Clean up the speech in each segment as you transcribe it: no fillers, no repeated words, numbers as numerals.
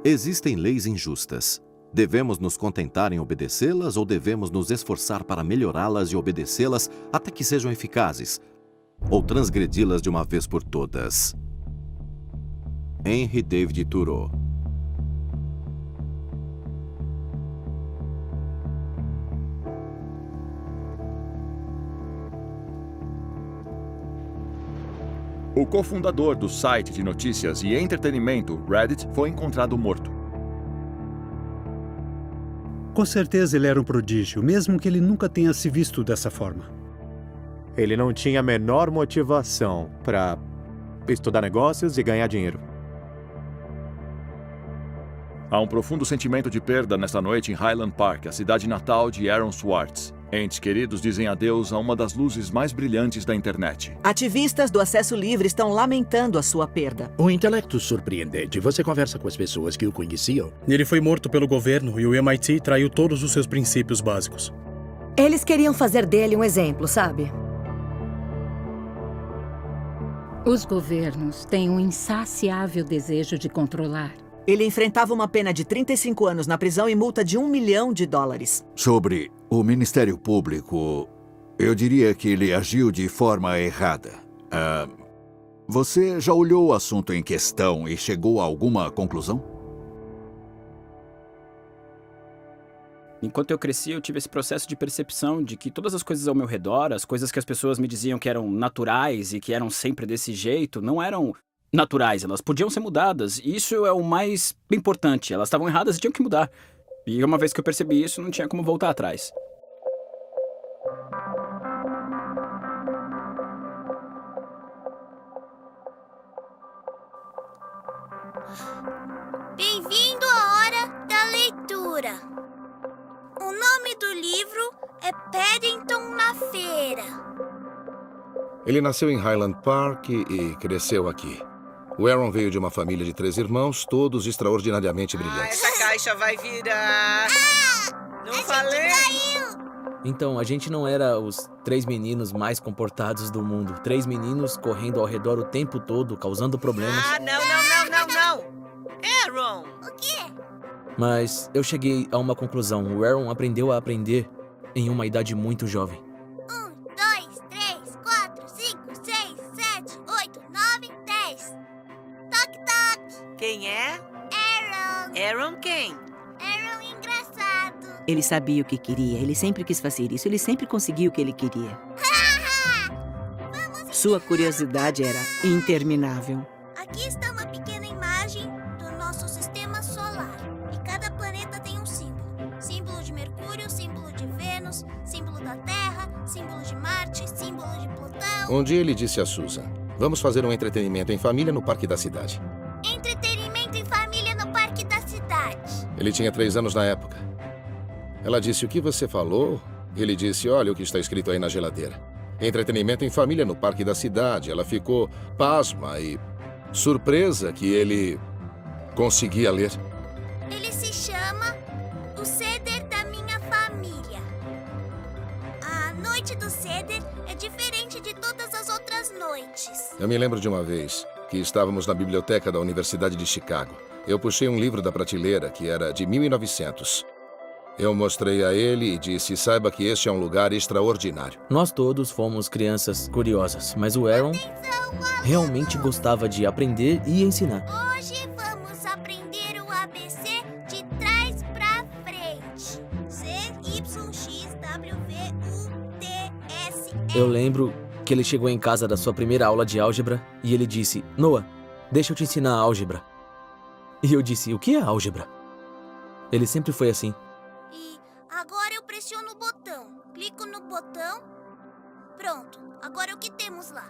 Existem leis injustas. Devemos nos contentar em obedecê-las ou devemos nos esforçar para melhorá-las e obedecê-las até que sejam eficazes? Ou transgredi-las de uma vez por todas? Henry David Thoreau. O cofundador do site de notícias e entretenimento Reddit foi encontrado morto. Com certeza ele era um prodígio, mesmo que ele nunca tenha se visto dessa forma. Ele não tinha a menor motivação para estudar negócios e ganhar dinheiro. Há um profundo sentimento de perda nesta noite em Highland Park, a cidade natal de Aaron Swartz. Entes queridos dizem adeus a uma das luzes mais brilhantes da internet. Ativistas do acesso livre estão lamentando a sua perda. Um intelecto surpreendente. Você conversa com as pessoas que o conheciam? Ele foi morto pelo governo e o MIT traiu todos os seus princípios básicos. Eles queriam fazer dele um exemplo, sabe? Os governos têm um insaciável desejo de controlar. Ele enfrentava uma pena de 35 anos na prisão e multa de $1 milhão. Sobre o Ministério Público, eu diria que ele agiu de forma errada. Você já olhou o assunto em questão e chegou a alguma conclusão? Enquanto eu cresci, eu tive esse processo de percepção de que todas as coisas ao meu redor, as coisas que as pessoas me diziam que eram naturais e que eram sempre desse jeito, não eram naturais, elas podiam ser mudadas. E isso é o mais importante. Elas estavam erradas e tinham que mudar. E uma vez que eu percebi isso, não tinha como voltar atrás. Bem-vindo à Hora da Leitura. O nome do livro é Paddington na Feira. Ele nasceu em Highland Park e cresceu aqui. O Aaron veio de uma família de 3 irmãos, todos extraordinariamente brilhantes. Essa caixa vai virar. Não falei? Então, a gente não era os 3 meninos mais comportados do mundo. 3 meninos correndo ao redor o tempo todo, causando problemas. Não. Aaron! O quê? Mas eu cheguei a uma conclusão. O Aaron aprendeu a aprender em uma idade muito jovem. 1, 2, 3, 4, 5, 6, 7, 8, 9, 10. Toque, toque. Quem é? Aaron. Aaron quem? Aaron engraçado. Ele sabia o que queria, ele sempre quis fazer isso, ele sempre conseguiu o que ele queria. Sua curiosidade era interminável. Aqui está uma pequena imagem do nosso sistema solar. E cada planeta tem um símbolo. Símbolo de Mercúrio, símbolo de Vênus, símbolo da Terra, símbolo de Marte, símbolo de Plutão. Um dia ele disse a Susan, vamos fazer um entretenimento em família no Parque da Cidade. Entretenimento em família no Parque da Cidade. Ele tinha 3 anos na época. Ela disse, o que você falou? Ele disse, olha o que está escrito aí na geladeira. Entretenimento em família no Parque da Cidade. Ela ficou pasma e surpresa que ele conseguia ler. Ele se chama O Ceder da Minha Família. A noite do Ceder é diferente de todas as outras noites. Eu me lembro de uma vez que estávamos na biblioteca da Universidade de Chicago. Eu puxei um livro da prateleira que era de 1900. Eu mostrei a ele e disse, saiba que este é um lugar extraordinário. Nós todos fomos crianças curiosas, mas o Aaron realmente gostava de aprender e ensinar. Hoje vamos aprender o ABC de trás pra frente. C, Y, X, W, V, U, T, S, E. Eu lembro que ele chegou em casa da sua primeira aula de álgebra e ele disse, Noah, deixa eu te ensinar a álgebra. E eu disse, o que é álgebra? Ele sempre foi assim. E agora eu pressiono o botão. Clico no botão. Pronto. Agora o que temos lá?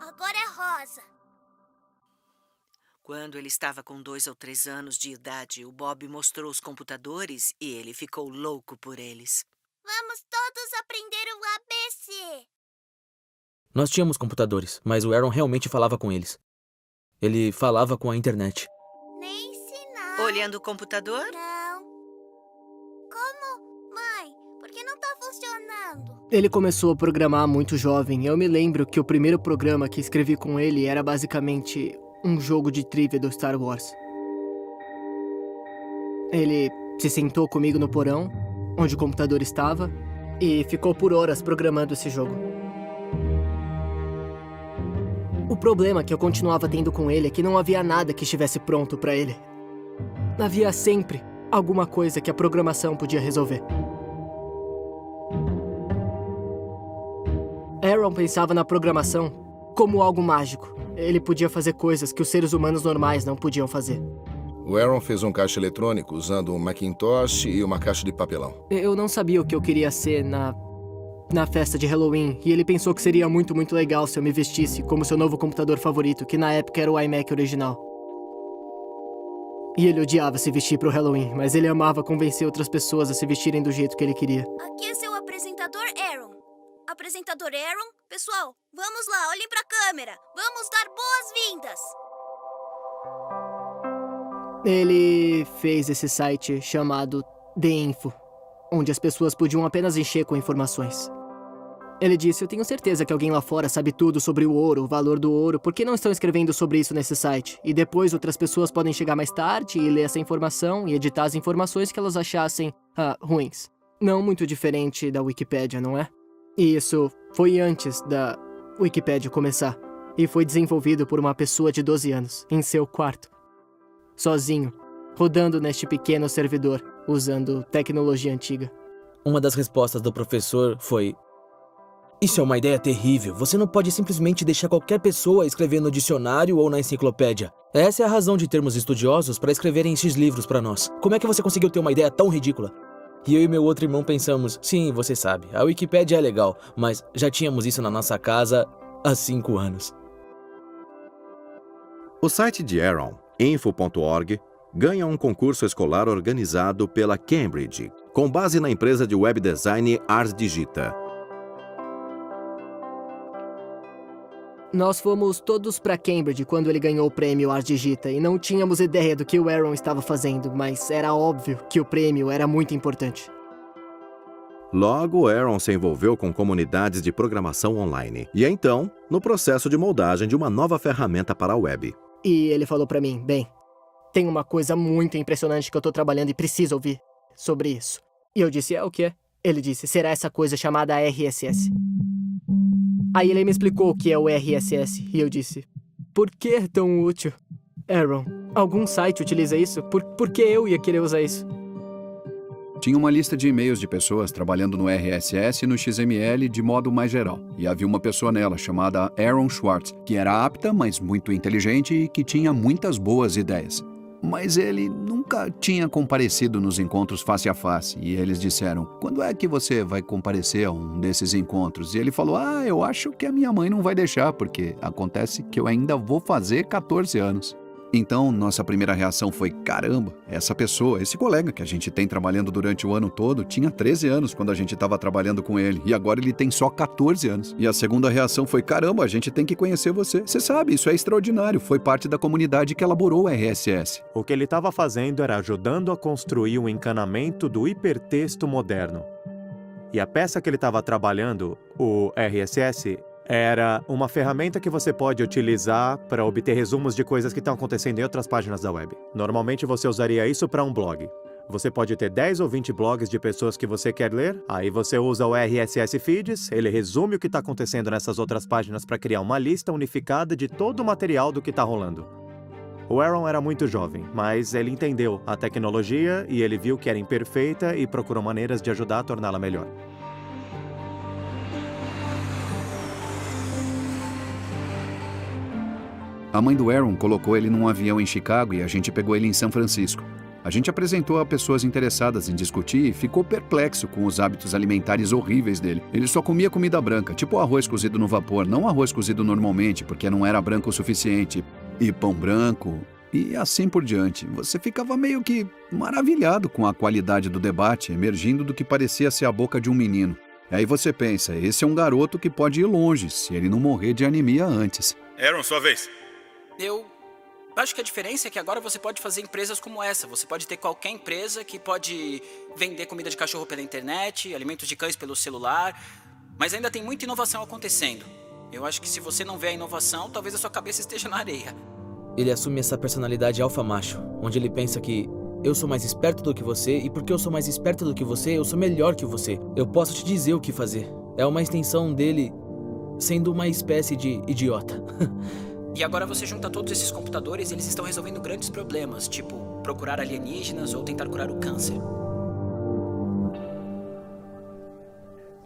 Agora é rosa. Quando ele estava com 2 ou 3 anos de idade, o Bob mostrou os computadores e ele ficou louco por eles. Vamos todos aprender o ABC. Nós tínhamos computadores, mas o Aaron realmente falava com eles. Ele falava com a internet. Nem sinal. Olhando o computador? Não. Como? Mãe, por que não tá funcionando? Ele começou a programar muito jovem. Eu me lembro que o primeiro programa que escrevi com ele era basicamente um jogo de trivia do Star Wars. Ele se sentou comigo no porão, onde o computador estava, e ficou por horas programando esse jogo. O problema que eu continuava tendo com ele é que não havia nada que estivesse pronto para ele. Havia sempre alguma coisa que a programação podia resolver. Aaron pensava na programação como algo mágico. Ele podia fazer coisas que os seres humanos normais não podiam fazer. O Aaron fez um caixa eletrônico usando um Macintosh e uma caixa de papelão. Eu não sabia o que eu queria ser na festa de Halloween, e ele pensou que seria muito, muito legal se eu me vestisse como seu novo computador favorito, que na época era o iMac original. E ele odiava se vestir pro Halloween, mas ele amava convencer outras pessoas a se vestirem do jeito que ele queria. Aqui é seu apresentador Aaron. Apresentador Aaron, pessoal, vamos lá, olhem pra câmera. Vamos dar boas-vindas. Ele fez esse site chamado The Info, onde as pessoas podiam apenas encher com informações. Ele disse, eu tenho certeza que alguém lá fora sabe tudo sobre o ouro, o valor do ouro, por que não estão escrevendo sobre isso nesse site? E depois outras pessoas podem chegar mais tarde e ler essa informação e editar as informações que elas achassem ruins. Não muito diferente da Wikipédia, não é? E isso foi antes da Wikipédia começar. E foi desenvolvido por uma pessoa de 12 anos, em seu quarto. Sozinho, rodando neste pequeno servidor, usando tecnologia antiga. Uma das respostas do professor foi: isso é uma ideia terrível. Você não pode simplesmente deixar qualquer pessoa escrever no dicionário ou na enciclopédia. Essa é a razão de termos estudiosos para escreverem esses livros para nós. Como é que você conseguiu ter uma ideia tão ridícula? E eu e meu outro irmão pensamos, sim, você sabe, a Wikipédia é legal, mas já tínhamos isso na nossa casa há 5 anos. O site de Aaron, info.org, ganha um concurso escolar organizado pela Cambridge, com base na empresa de web design Ars Digita. Nós fomos todos pra Cambridge quando ele ganhou o prêmio Ars Digita e não tínhamos ideia do que o Aaron estava fazendo, mas era óbvio que o prêmio era muito importante. Logo, Aaron se envolveu com comunidades de programação online e então, no processo de moldagem de uma nova ferramenta para a web. E ele falou pra mim, bem, tem uma coisa muito impressionante que eu tô trabalhando e preciso ouvir sobre isso. E eu disse, o que é? Ele disse, será essa coisa chamada RSS. Aí ele me explicou o que é o RSS, e eu disse, por que é tão útil? Aaron, algum site utiliza isso? Por que eu ia querer usar isso? Tinha uma lista de e-mails de pessoas trabalhando no RSS e no XML de modo mais geral. E havia uma pessoa nela, chamada Aaron Swartz, que era apta, mas muito inteligente e que tinha muitas boas ideias. Mas ele nunca tinha comparecido nos encontros face a face. E eles disseram, quando é que você vai comparecer a um desses encontros? E ele falou, eu acho que a minha mãe não vai deixar, porque acontece que eu ainda vou fazer 14 anos. Então, nossa primeira reação foi, caramba, essa pessoa, esse colega que a gente tem trabalhando durante o ano todo, tinha 13 anos quando a gente estava trabalhando com ele, e agora ele tem só 14 anos. E a segunda reação foi, caramba, a gente tem que conhecer você. Você sabe, isso é extraordinário, foi parte da comunidade que elaborou o RSS. O que ele estava fazendo era ajudando a construir um encanamento do hipertexto moderno. E a peça que ele estava trabalhando, o RSS, era uma ferramenta que você pode utilizar para obter resumos de coisas que estão acontecendo em outras páginas da web. Normalmente você usaria isso para um blog. Você pode ter 10 ou 20 blogs de pessoas que você quer ler, aí você usa o RSS Feeds, ele resume o que está acontecendo nessas outras páginas para criar uma lista unificada de todo o material do que está rolando. O Aaron era muito jovem, mas ele entendeu a tecnologia e ele viu que era imperfeita e procurou maneiras de ajudar a torná-la melhor. A mãe do Aaron colocou ele num avião em Chicago e a gente pegou ele em São Francisco. A gente apresentou a pessoas interessadas em discutir e ficou perplexo com os hábitos alimentares horríveis dele. Ele só comia comida branca, tipo arroz cozido no vapor, não arroz cozido normalmente, porque não era branco o suficiente, e pão branco, e assim por diante. Você ficava meio que maravilhado com a qualidade do debate, emergindo do que parecia ser a boca de um menino. Aí você pensa, esse é um garoto que pode ir longe, se ele não morrer de anemia antes. Aaron, sua vez. Eu acho que a diferença é que agora você pode fazer empresas como essa. Você pode ter qualquer empresa que pode vender comida de cachorro pela internet, alimentos de cães pelo celular, mas ainda tem muita inovação acontecendo. Eu acho que se você não vê a inovação, talvez a sua cabeça esteja na areia. Ele assume essa personalidade alfa macho, onde ele pensa que eu sou mais esperto do que você, e porque eu sou mais esperto do que você, eu sou melhor que você. Eu posso te dizer o que fazer. É uma extensão dele sendo uma espécie de idiota. E agora você junta todos esses computadores e eles estão resolvendo grandes problemas, tipo procurar alienígenas ou tentar curar o câncer.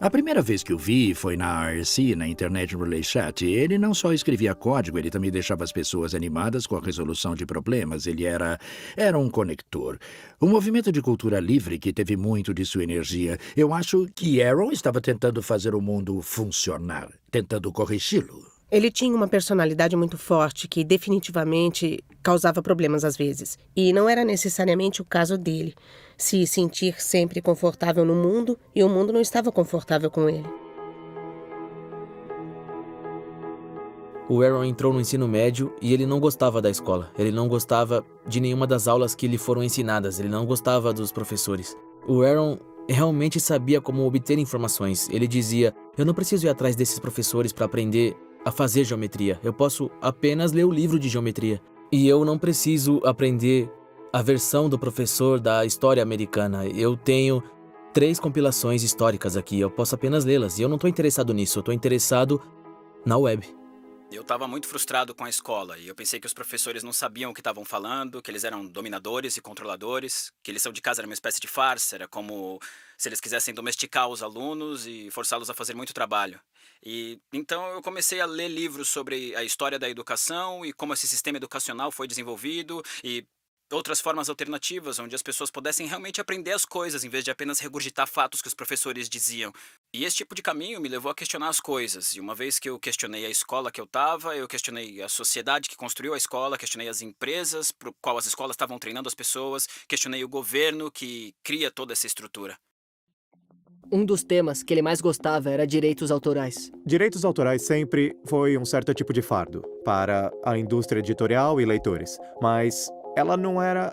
A primeira vez que o vi foi na IRC, na Internet Relay Chat. Ele não só escrevia código, ele também deixava as pessoas animadas com a resolução de problemas. Ele era um conector. Um movimento de cultura livre que teve muito de sua energia. Eu acho que Aaron estava tentando fazer o mundo funcionar, tentando corrigi-lo. Ele tinha uma personalidade muito forte que definitivamente causava problemas às vezes. E não era necessariamente o caso dele. Se sentir sempre confortável no mundo e o mundo não estava confortável com ele. O Aaron entrou no ensino médio e ele não gostava da escola. Ele não gostava de nenhuma das aulas que lhe foram ensinadas. Ele não gostava dos professores. O Aaron realmente sabia como obter informações. Ele dizia, eu não preciso ir atrás desses professores para aprender a fazer geometria. Eu posso apenas ler o livro de geometria. E eu não preciso aprender a versão do professor da história americana. Eu tenho 3 compilações históricas aqui. Eu posso apenas lê-las. E eu não estou interessado nisso. Eu estou interessado na web. Eu estava muito frustrado com a escola e eu pensei que os professores não sabiam o que estavam falando, que eles eram dominadores e controladores, que lição de casa era uma espécie de farsa, era como se eles quisessem domesticar os alunos e forçá-los a fazer muito trabalho. E então eu comecei a ler livros sobre a história da educação e como esse sistema educacional foi desenvolvido e outras formas alternativas onde as pessoas pudessem realmente aprender as coisas em vez de apenas regurgitar fatos que os professores diziam. E esse tipo de caminho me levou a questionar as coisas. E uma vez que eu questionei a escola que eu estava, eu questionei a sociedade que construiu a escola, questionei as empresas por qual as escolas estavam treinando as pessoas, questionei o governo que cria toda essa estrutura. Um dos temas que ele mais gostava era direitos autorais. Direitos autorais sempre foi um certo tipo de fardo para a indústria editorial e leitores, mas ela não era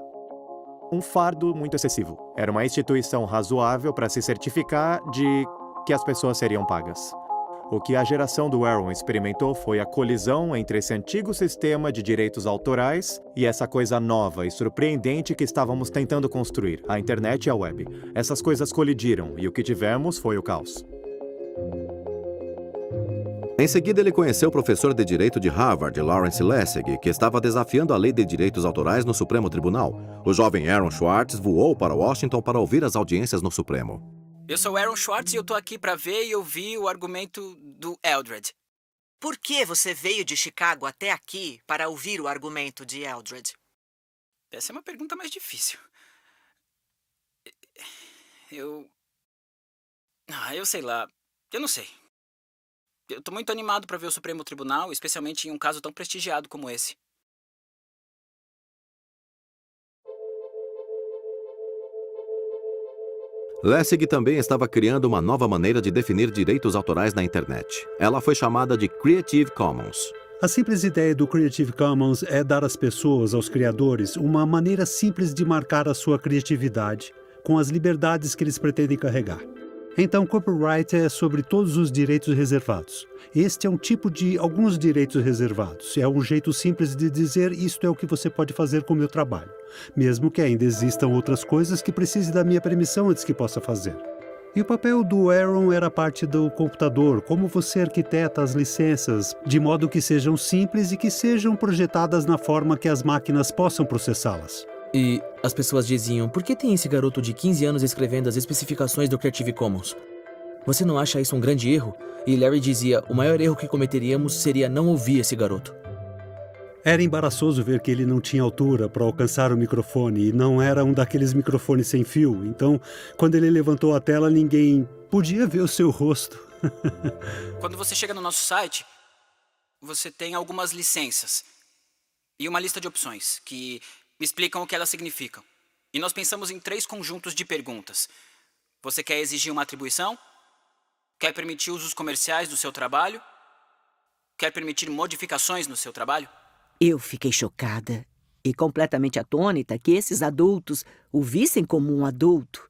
um fardo muito excessivo. Era uma instituição razoável para se certificar de que as pessoas seriam pagas. O que a geração do Aaron experimentou foi a colisão entre esse antigo sistema de direitos autorais e essa coisa nova e surpreendente que estávamos tentando construir, a internet e a web. Essas coisas colidiram e o que tivemos foi o caos. Em seguida, ele conheceu o professor de Direito de Harvard, Lawrence Lessig, que estava desafiando a lei de direitos autorais no Supremo Tribunal. O jovem Aaron Swartz voou para Washington para ouvir as audiências no Supremo. Eu sou Aaron Swartz e eu tô aqui para ver e ouvir o argumento do Eldred. Por que você veio de Chicago até aqui para ouvir o argumento de Eldred? Essa é uma pergunta mais difícil. Eu sei lá. Eu não sei. Eu tô muito animado para ver o Supremo Tribunal, especialmente em um caso tão prestigiado como esse. Lessig também estava criando uma nova maneira de definir direitos autorais na internet. Ela foi chamada de Creative Commons. A simples ideia do Creative Commons é dar às pessoas, aos criadores, uma maneira simples de marcar a sua criatividade, com as liberdades que eles pretendem carregar. Então, copyright é sobre todos os direitos reservados. Este é um tipo de alguns direitos reservados. É um jeito simples de dizer isto é o que você pode fazer com o meu trabalho, mesmo que ainda existam outras coisas que precise da minha permissão antes que possa fazer. E o papel do Aaron era parte do computador, como você arquiteta as licenças, de modo que sejam simples e que sejam projetadas na forma que as máquinas possam processá-las. E as pessoas diziam, por que tem esse garoto de 15 anos escrevendo as especificações do Creative Commons? Você não acha isso um grande erro? E Larry dizia, o maior erro que cometeríamos seria não ouvir esse garoto. Era embaraçoso ver que ele não tinha altura para alcançar o microfone e não era um daqueles microfones sem fio. Então, quando ele levantou a tela, ninguém podia ver o seu rosto. Quando você chega no nosso site, você tem algumas licenças e uma lista de opções que me explicam o que elas significam. E nós pensamos em 3 conjuntos de perguntas. Você quer exigir uma atribuição? Quer permitir usos comerciais do seu trabalho? Quer permitir modificações no seu trabalho? Eu fiquei chocada e completamente atônita que esses adultos o vissem como um adulto.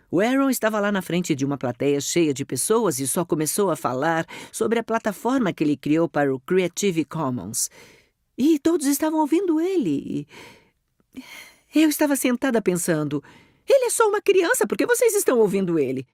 O Aaron estava lá na frente de uma plateia cheia de pessoas e só começou a falar sobre a plataforma que ele criou para o Creative Commons. E todos estavam ouvindo ele. Eu estava sentada pensando, ele é só uma criança, por que vocês estão ouvindo ele?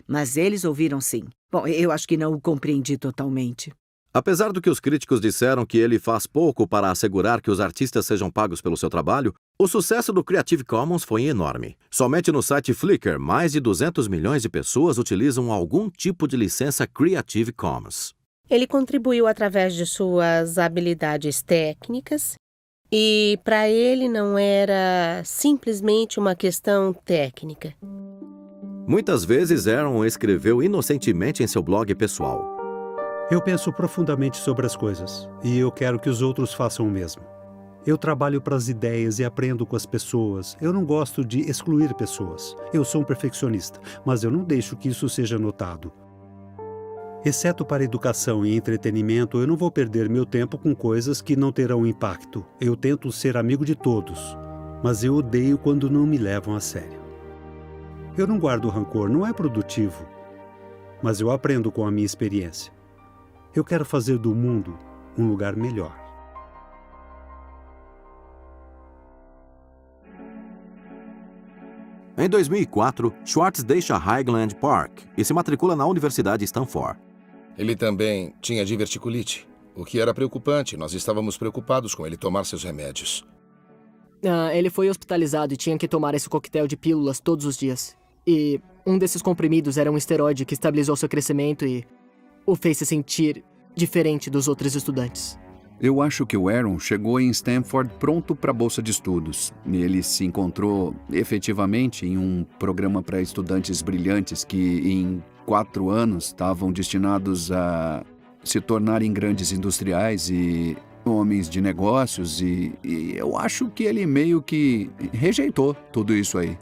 Mas eles ouviram sim. Bom, eu acho que não o compreendi totalmente. Apesar do que os críticos disseram que ele faz pouco para assegurar que os artistas sejam pagos pelo seu trabalho, o sucesso do Creative Commons foi enorme. Somente no site Flickr, mais de 200 milhões de pessoas utilizam algum tipo de licença Creative Commons. Ele contribuiu através de suas habilidades técnicas e para ele não era simplesmente uma questão técnica. Muitas vezes Aaron escreveu inocentemente em seu blog pessoal. Eu penso profundamente sobre as coisas e eu quero que os outros façam o mesmo. Eu trabalho para as ideias e aprendo com as pessoas. Eu não gosto de excluir pessoas. Eu sou um perfeccionista, mas eu não deixo que isso seja notado. Exceto para educação e entretenimento, eu não vou perder meu tempo com coisas que não terão impacto. Eu tento ser amigo de todos, mas eu odeio quando não me levam a sério. Eu não guardo rancor, não é produtivo, mas eu aprendo com a minha experiência. Eu quero fazer do mundo um lugar melhor. Em 2004, Schwartz deixa Highland Park e se matricula na Universidade Stanford. Ele também tinha diverticulite, o que era preocupante. Nós estávamos preocupados com ele tomar seus remédios. Ele foi hospitalizado e tinha que tomar esse coquetel de pílulas todos os dias. E um desses comprimidos era um esteroide que estabilizou seu crescimento e o fez se sentir diferente dos outros estudantes. Eu acho que o Aaron chegou em Stanford pronto para a bolsa de estudos. E ele se encontrou efetivamente em um programa para estudantes brilhantes que em 4 anos estavam destinados a se tornarem grandes industriais e homens de negócios. E eu acho que ele meio que rejeitou tudo isso aí.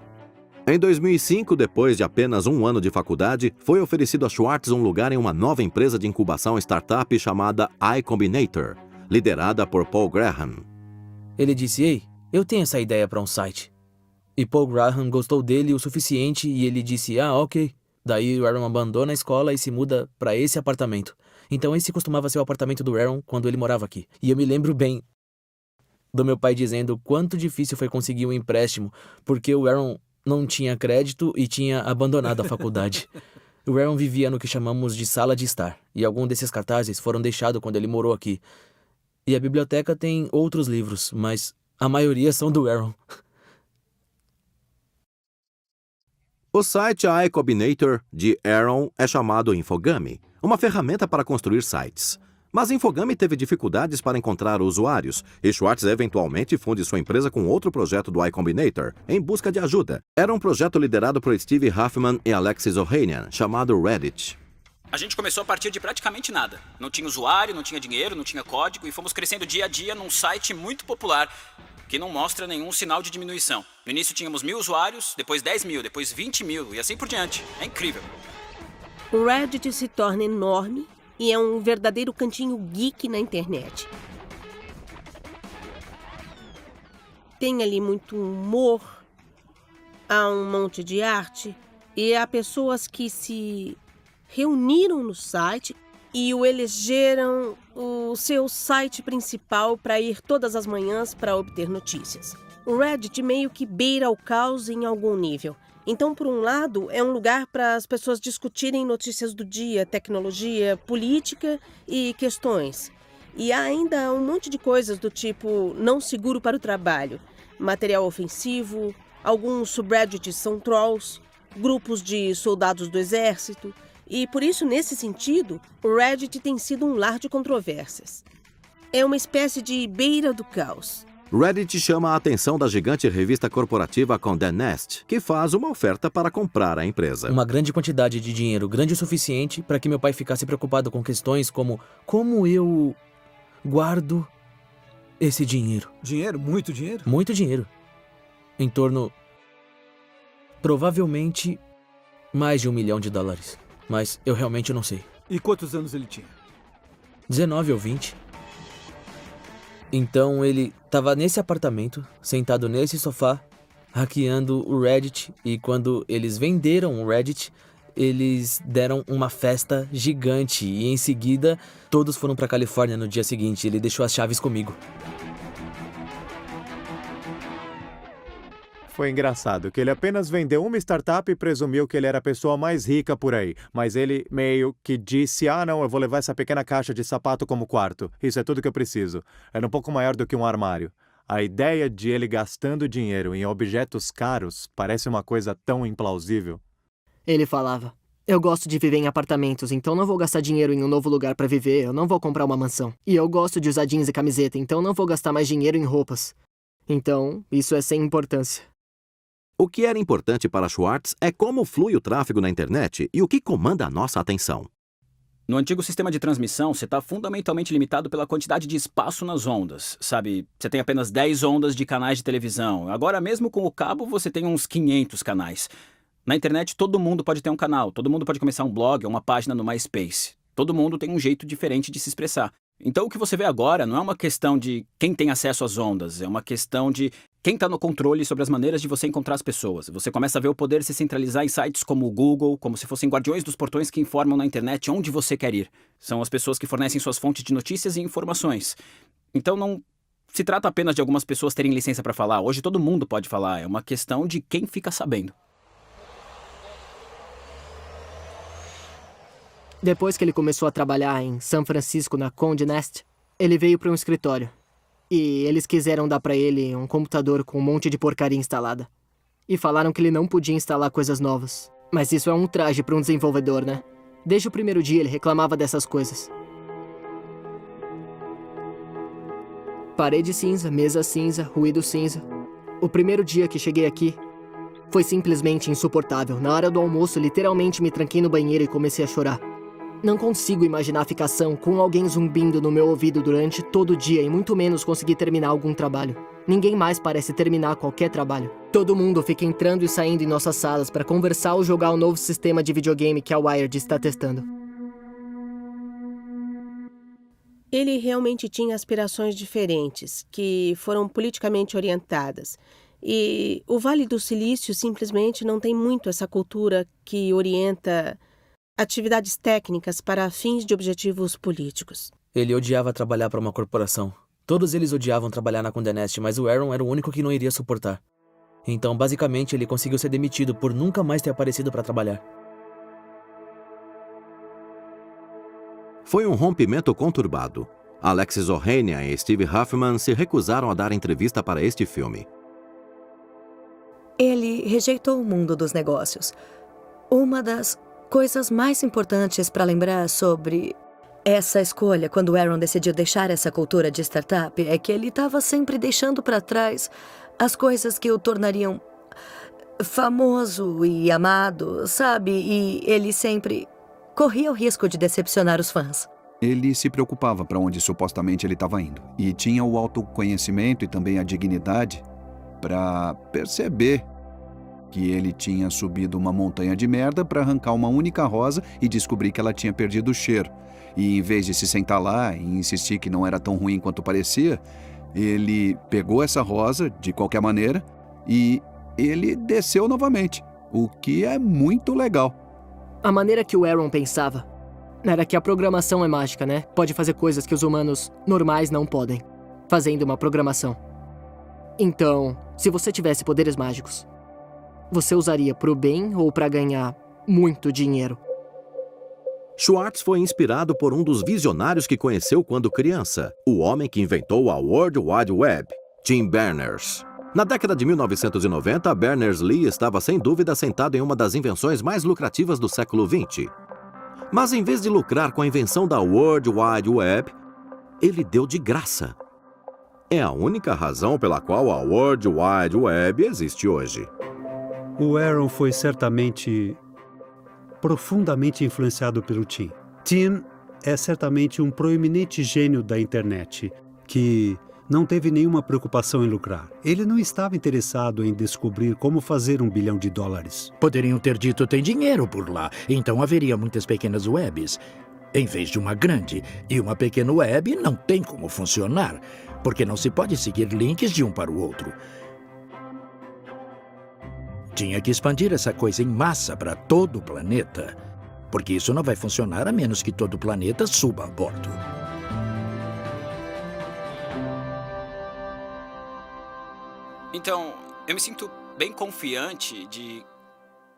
Em 2005, depois de apenas 1 ano de faculdade, foi oferecido a Schwartz um lugar em uma nova empresa de incubação startup chamada iCombinator, liderada por Paul Graham. Ele disse, ei, eu tenho essa ideia para um site. E Paul Graham gostou dele o suficiente e ele disse, ok. Daí o Aaron abandona a escola e se muda para esse apartamento. Então esse costumava ser o apartamento do Aaron quando ele morava aqui. E eu me lembro bem do meu pai dizendo quanto difícil foi conseguir um empréstimo, porque o Aaron não tinha crédito e tinha abandonado a faculdade. O Aaron vivia no que chamamos de sala de estar, e alguns desses cartazes foram deixados quando ele morou aqui. E a biblioteca tem outros livros, mas a maioria são do Aaron. O site iCombinator de Aaron é chamado Infogami, uma ferramenta para construir sites. Mas Infogami teve dificuldades para encontrar usuários, e Schwartz eventualmente funde sua empresa com outro projeto do iCombinator, em busca de ajuda. Era um projeto liderado por Steve Huffman e Alexis Ohanian, chamado Reddit. A gente começou a partir de praticamente nada. Não tinha usuário, não tinha dinheiro, não tinha código, e fomos crescendo dia a dia num site muito popular, que não mostra nenhum sinal de diminuição. No início tínhamos 1.000 usuários, depois 10.000, depois 20.000, e assim por diante. É incrível. O Reddit se torna enorme e é um verdadeiro cantinho geek na internet. Tem ali muito humor, há um monte de arte e há pessoas que se reuniram no site e o elegeram o seu site principal para ir todas as manhãs para obter notícias. O Reddit meio que beira o caos em algum nível. Então, por um lado, é um lugar para as pessoas discutirem notícias do dia, tecnologia, política e questões. E há ainda um monte de coisas do tipo não seguro para o trabalho, material ofensivo, alguns subreddits são trolls, grupos de soldados do exército. E por isso, nesse sentido, o Reddit tem sido um lar de controvérsias. É uma espécie de beira do caos. Reddit chama a atenção da gigante revista corporativa Condé Nast, que faz uma oferta para comprar a empresa. Uma grande quantidade de dinheiro, grande o suficiente para que meu pai ficasse preocupado com questões como eu guardo esse dinheiro. Dinheiro? Muito dinheiro? Muito dinheiro. Em torno, provavelmente, mais de $1 milhão. Mas eu realmente não sei. E quantos anos ele tinha? 19 ou 20. Então ele estava nesse apartamento, sentado nesse sofá, hackeando o Reddit. E quando eles venderam o Reddit, eles deram uma festa gigante. E em seguida, todos foram para Califórnia no dia seguinte. Ele deixou as chaves comigo. Foi engraçado que ele apenas vendeu uma startup e presumiu que ele era a pessoa mais rica por aí. Mas ele meio que disse, não, eu vou levar essa pequena caixa de sapato como quarto. Isso é tudo que eu preciso. Era um pouco maior do que um armário. A ideia de ele gastando dinheiro em objetos caros parece uma coisa tão implausível. Ele falava, eu gosto de viver em apartamentos, então não vou gastar dinheiro em um novo lugar pra viver, eu não vou comprar uma mansão. E eu gosto de usar jeans e camiseta, então não vou gastar mais dinheiro em roupas. Então, isso é sem importância. O que era importante para Schwartz é como flui o tráfego na internet e o que comanda a nossa atenção. No antigo sistema de transmissão, você está fundamentalmente limitado pela quantidade de espaço nas ondas, sabe? Você tem apenas 10 ondas de canais de televisão. Agora, mesmo com o cabo, você tem uns 500 canais. Na internet, todo mundo pode ter um canal, todo mundo pode começar um blog ou uma página no MySpace. Todo mundo tem um jeito diferente de se expressar. Então, o que você vê agora não é uma questão de quem tem acesso às ondas, é uma questão de quem está no controle sobre as maneiras de você encontrar as pessoas. Você começa a ver o poder se centralizar em sites como o Google, como se fossem guardiões dos portões que informam na internet onde você quer ir. São as pessoas que fornecem suas fontes de notícias e informações. Então, não se trata apenas de algumas pessoas terem licença para falar. Hoje todo mundo pode falar, é uma questão de quem fica sabendo. Depois que ele começou a trabalhar em São Francisco na Condé Nast, ele veio para um escritório. E eles quiseram dar para ele um computador com um monte de porcaria instalada. E falaram que ele não podia instalar coisas novas. Mas isso é um traje para um desenvolvedor, né? Desde o primeiro dia ele reclamava dessas coisas. Parede cinza, mesa cinza, ruído cinza. O primeiro dia que cheguei aqui foi simplesmente insuportável. Na hora do almoço, literalmente me tranquei no banheiro e comecei a chorar. Não consigo imaginar a ficação com alguém zumbindo no meu ouvido durante todo o dia e muito menos conseguir terminar algum trabalho. Ninguém mais parece terminar qualquer trabalho. Todo mundo fica entrando e saindo em nossas salas para conversar ou jogar o novo sistema de videogame que a Wired está testando. Ele realmente tinha aspirações diferentes, que foram politicamente orientadas. E o Vale do Silício simplesmente não tem muito essa cultura que orienta atividades técnicas para fins de objetivos políticos. Ele odiava trabalhar para uma corporação. Todos eles odiavam trabalhar na Condé Nast, mas o Aaron era o único que não iria suportar. Então, basicamente, ele conseguiu ser demitido por nunca mais ter aparecido para trabalhar. Foi um rompimento conturbado. Alexis Ohanian e Steve Huffman se recusaram a dar entrevista para este filme. Ele rejeitou o mundo dos negócios. Uma das coisas mais importantes para lembrar sobre essa escolha, quando Aaron decidiu deixar essa cultura de startup, é que ele estava sempre deixando para trás as coisas que o tornariam famoso e amado, sabe? E ele sempre corria o risco de decepcionar os fãs. Ele se preocupava para onde supostamente ele estava indo. E tinha o autoconhecimento e também a dignidade para perceber que ele tinha subido uma montanha de merda para arrancar uma única rosa e descobrir que ela tinha perdido o cheiro. E em vez de se sentar lá e insistir que não era tão ruim quanto parecia, ele pegou essa rosa, de qualquer maneira, e ele desceu novamente, o que é muito legal. A maneira que o Aaron pensava era que a programação é mágica, né? Pode fazer coisas que os humanos normais não podem, fazendo uma programação. Então, se você tivesse poderes mágicos, você usaria pro bem ou para ganhar muito dinheiro? Schwartz foi inspirado por um dos visionários que conheceu quando criança, o homem que inventou a World Wide Web, Tim Berners. Na década de 1990, Berners-Lee estava sem dúvida sentado em uma das invenções mais lucrativas do século XX. Mas em vez de lucrar com a invenção da World Wide Web, ele deu de graça. É a única razão pela qual a World Wide Web existe hoje. O Aaron foi certamente profundamente influenciado pelo Tim. Tim é certamente um proeminente gênio da internet que não teve nenhuma preocupação em lucrar. Ele não estava interessado em descobrir como fazer $1 bilhão. Poderiam ter dito tem dinheiro por lá, então haveria muitas pequenas webs, em vez de uma grande. E uma pequena web não tem como funcionar, porque não se pode seguir links de um para o outro. Tinha que expandir essa coisa em massa para todo o planeta, porque isso não vai funcionar a menos que todo o planeta suba a bordo. Então, eu me sinto bem confiante de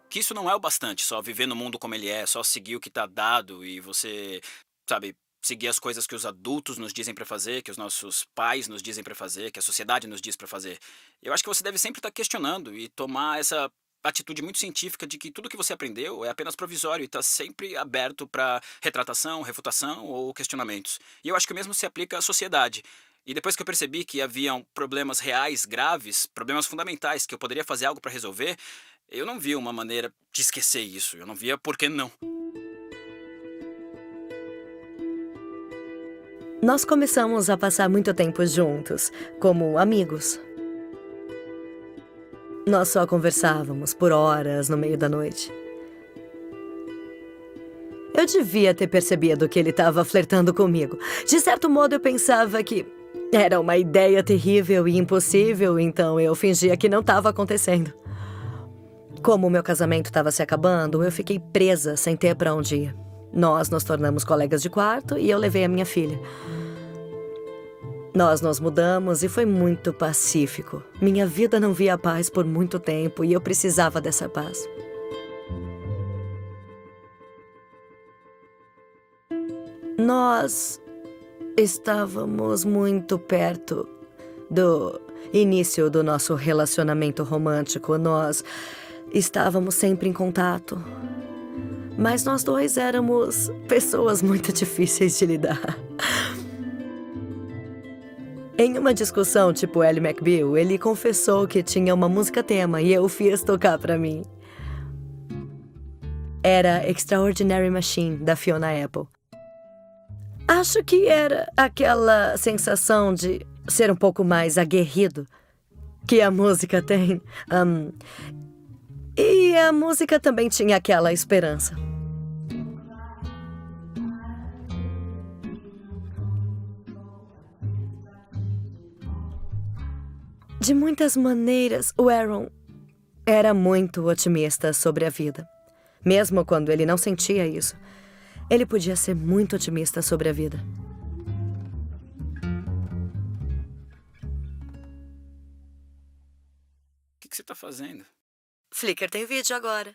que isso não é o bastante, só viver no mundo como ele é, só seguir o que tá dado e você, sabe, seguir as coisas que os adultos nos dizem pra fazer, que os nossos pais nos dizem pra fazer, que a sociedade nos diz pra fazer. Eu acho que você deve sempre estar questionando e tomar essa atitude muito científica de que tudo que você aprendeu é apenas provisório e tá sempre aberto pra retratação, refutação ou questionamentos. E eu acho que o mesmo se aplica à sociedade. E depois que eu percebi que haviam problemas reais, graves, problemas fundamentais que eu poderia fazer algo pra resolver, eu não via uma maneira de esquecer isso. Eu não via por que não. Nós começamos a passar muito tempo juntos, como amigos. Nós só conversávamos por horas no meio da noite. Eu devia ter percebido que ele estava flertando comigo. De certo modo, eu pensava que era uma ideia terrível e impossível, então eu fingia que não estava acontecendo. Como o meu casamento estava se acabando, eu fiquei presa sem ter para onde ir. Nós nos tornamos colegas de quarto e eu levei a minha filha. Nós nos mudamos e foi muito pacífico. Minha vida não via paz por muito tempo e eu precisava dessa paz. Nós estávamos muito perto do início do nosso relacionamento romântico. Nós estávamos sempre em contato. Mas nós dois éramos pessoas muito difíceis de lidar. Em uma discussão tipo Ally McBeal, ele confessou que tinha uma música tema e eu o fiz tocar pra mim. Era Extraordinary Machine, da Fiona Apple. Acho que era aquela sensação de ser um pouco mais aguerrido que a música tem. E a música também tinha aquela esperança. De muitas maneiras, o Aaron era muito otimista sobre a vida. Mesmo quando ele não sentia isso, ele podia ser muito otimista sobre a vida. O que você tá fazendo? Flickr tem vídeo agora.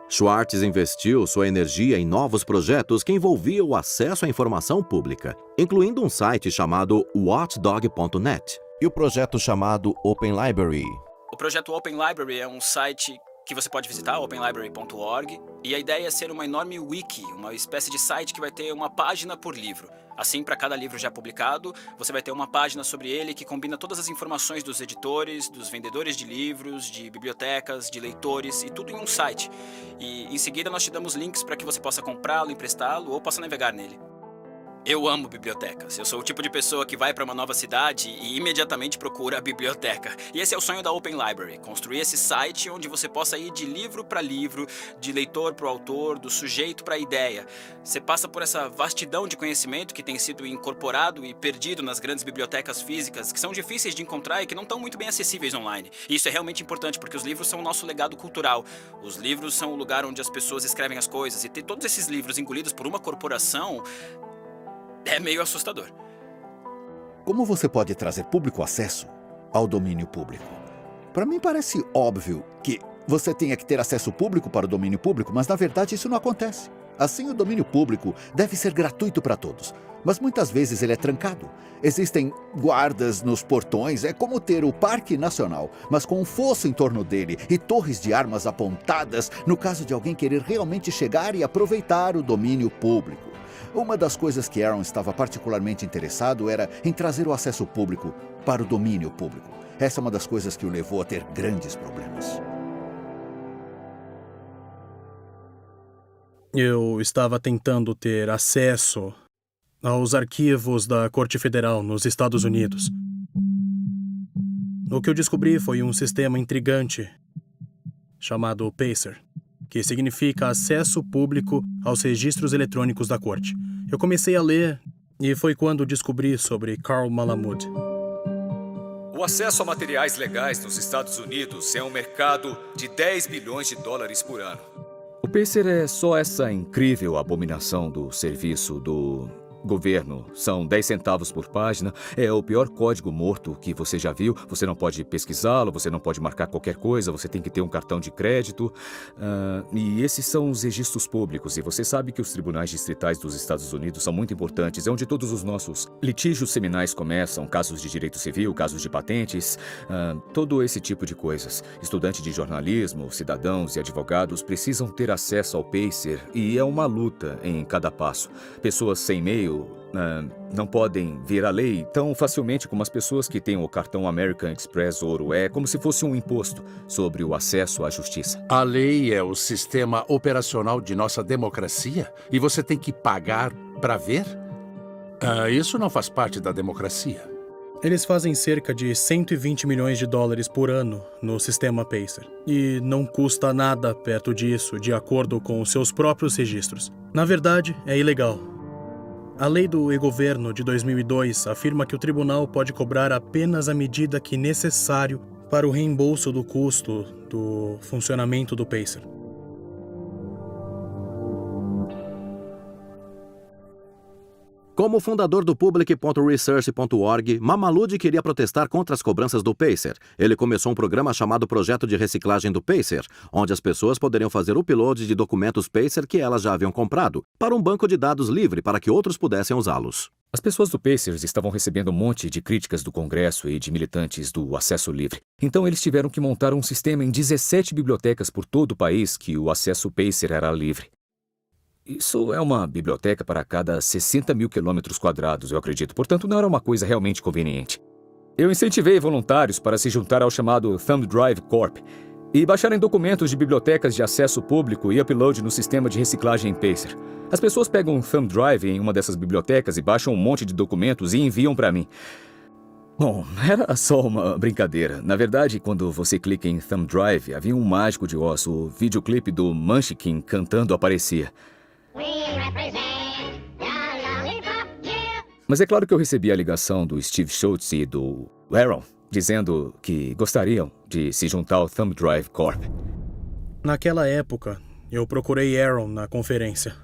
Schwartz investiu sua energia em novos projetos que envolviam o acesso à informação pública, incluindo um site chamado watchdog.net e o projeto chamado Open Library. O projeto Open Library é um site que você pode visitar, openlibrary.org, e a ideia é ser uma enorme wiki, uma espécie de site que vai ter uma página por livro. Assim, para cada livro já publicado, você vai ter uma página sobre ele que combina todas as informações dos editores, dos vendedores de livros, de bibliotecas, de leitores, e tudo em um site. E em seguida nós te damos links para que você possa comprá-lo, emprestá-lo ou possa navegar nele. Eu amo bibliotecas. Eu sou o tipo de pessoa que vai para uma nova cidade e imediatamente procura a biblioteca. E esse é o sonho da Open Library, construir esse site onde você possa ir de livro para livro, de leitor para o autor, do sujeito para a ideia. Você passa por essa vastidão de conhecimento que tem sido incorporado e perdido nas grandes bibliotecas físicas, que são difíceis de encontrar e que não estão muito bem acessíveis online. E isso é realmente importante, porque os livros são o nosso legado cultural. Os livros são o lugar onde as pessoas escrevem as coisas. E ter todos esses livros engolidos por uma corporação é meio assustador. Como você pode trazer público acesso ao domínio público? Para mim parece óbvio que você tenha que ter acesso público para o domínio público, mas na verdade isso não acontece. Assim, o domínio público deve ser gratuito para todos, mas muitas vezes ele é trancado. Existem guardas nos portões, é como ter o Parque Nacional, mas com um fosso em torno dele e torres de armas apontadas no caso de alguém querer realmente chegar e aproveitar o domínio público. Uma das coisas que Aaron estava particularmente interessado era em trazer o acesso público para o domínio público. Essa é uma das coisas que o levou a ter grandes problemas. Eu estava tentando ter acesso aos arquivos da Corte Federal nos Estados Unidos. O que eu descobri foi um sistema intrigante chamado PACER, que significa Acesso Público aos Registros Eletrônicos da Corte. Eu comecei a ler e foi quando descobri sobre Carl Malamud. O acesso a materiais legais nos Estados Unidos é um mercado de 10 bilhões de dólares por ano. O PACER é só essa incrível abominação do serviço do governo. São 10 centavos por página. É o pior código morto que você já viu. Você não pode pesquisá-lo, você não pode marcar qualquer coisa, você tem que ter um cartão de crédito. E esses são os registros públicos. E você sabe que os tribunais distritais dos Estados Unidos são muito importantes. É onde todos os nossos litígios seminais começam. Casos de direito civil, casos de patentes, todo esse tipo de coisas. Estudantes de jornalismo, cidadãos e advogados precisam ter acesso ao Pacer. E é uma luta em cada passo. Pessoas sem e-mail não podem ver a lei tão facilmente como as pessoas que têm o cartão American Express Ouro. É como se fosse um imposto sobre o acesso à justiça. A lei é o sistema operacional de nossa democracia e você tem que pagar para ver? Isso não faz parte da democracia. Eles fazem cerca de 120 milhões de dólares por ano no sistema Pacer. E não custa nada perto disso, de acordo com os seus próprios registros. Na verdade, é ilegal. A lei do e-governo de 2002 afirma que o tribunal pode cobrar apenas a medida que necessário para o reembolso do custo do funcionamento do Pacer. Como fundador do Public.Research.org, Mamalude queria protestar contra as cobranças do Pacer. Ele começou um programa chamado Projeto de Reciclagem do Pacer, onde as pessoas poderiam fazer upload de documentos Pacer que elas já haviam comprado, para um banco de dados livre para que outros pudessem usá-los. As pessoas do Pacers estavam recebendo um monte de críticas do Congresso e de militantes do acesso livre. Então eles tiveram que montar um sistema em 17 bibliotecas por todo o país que o acesso Pacer era livre. Isso é uma biblioteca para cada 60 mil quilômetros quadrados, eu acredito. Portanto, não era uma coisa realmente conveniente. Eu incentivei voluntários para se juntar ao chamado Thumb Drive Corp e baixarem documentos de bibliotecas de acesso público e upload no sistema de reciclagem em Pacer. As pessoas pegam um Thumb Drive em uma dessas bibliotecas e baixam um monte de documentos e enviam para mim. Bom, era só uma brincadeira. Na verdade, quando você clica em Thumb Drive, havia um mágico de Oz. O videoclipe do Munchkin cantando aparecia. Mas é claro que eu recebi a ligação do Steve Schultz e do Aaron, dizendo que gostariam de se juntar ao Thumb Drive Corp. Naquela época, eu procurei Aaron na conferência.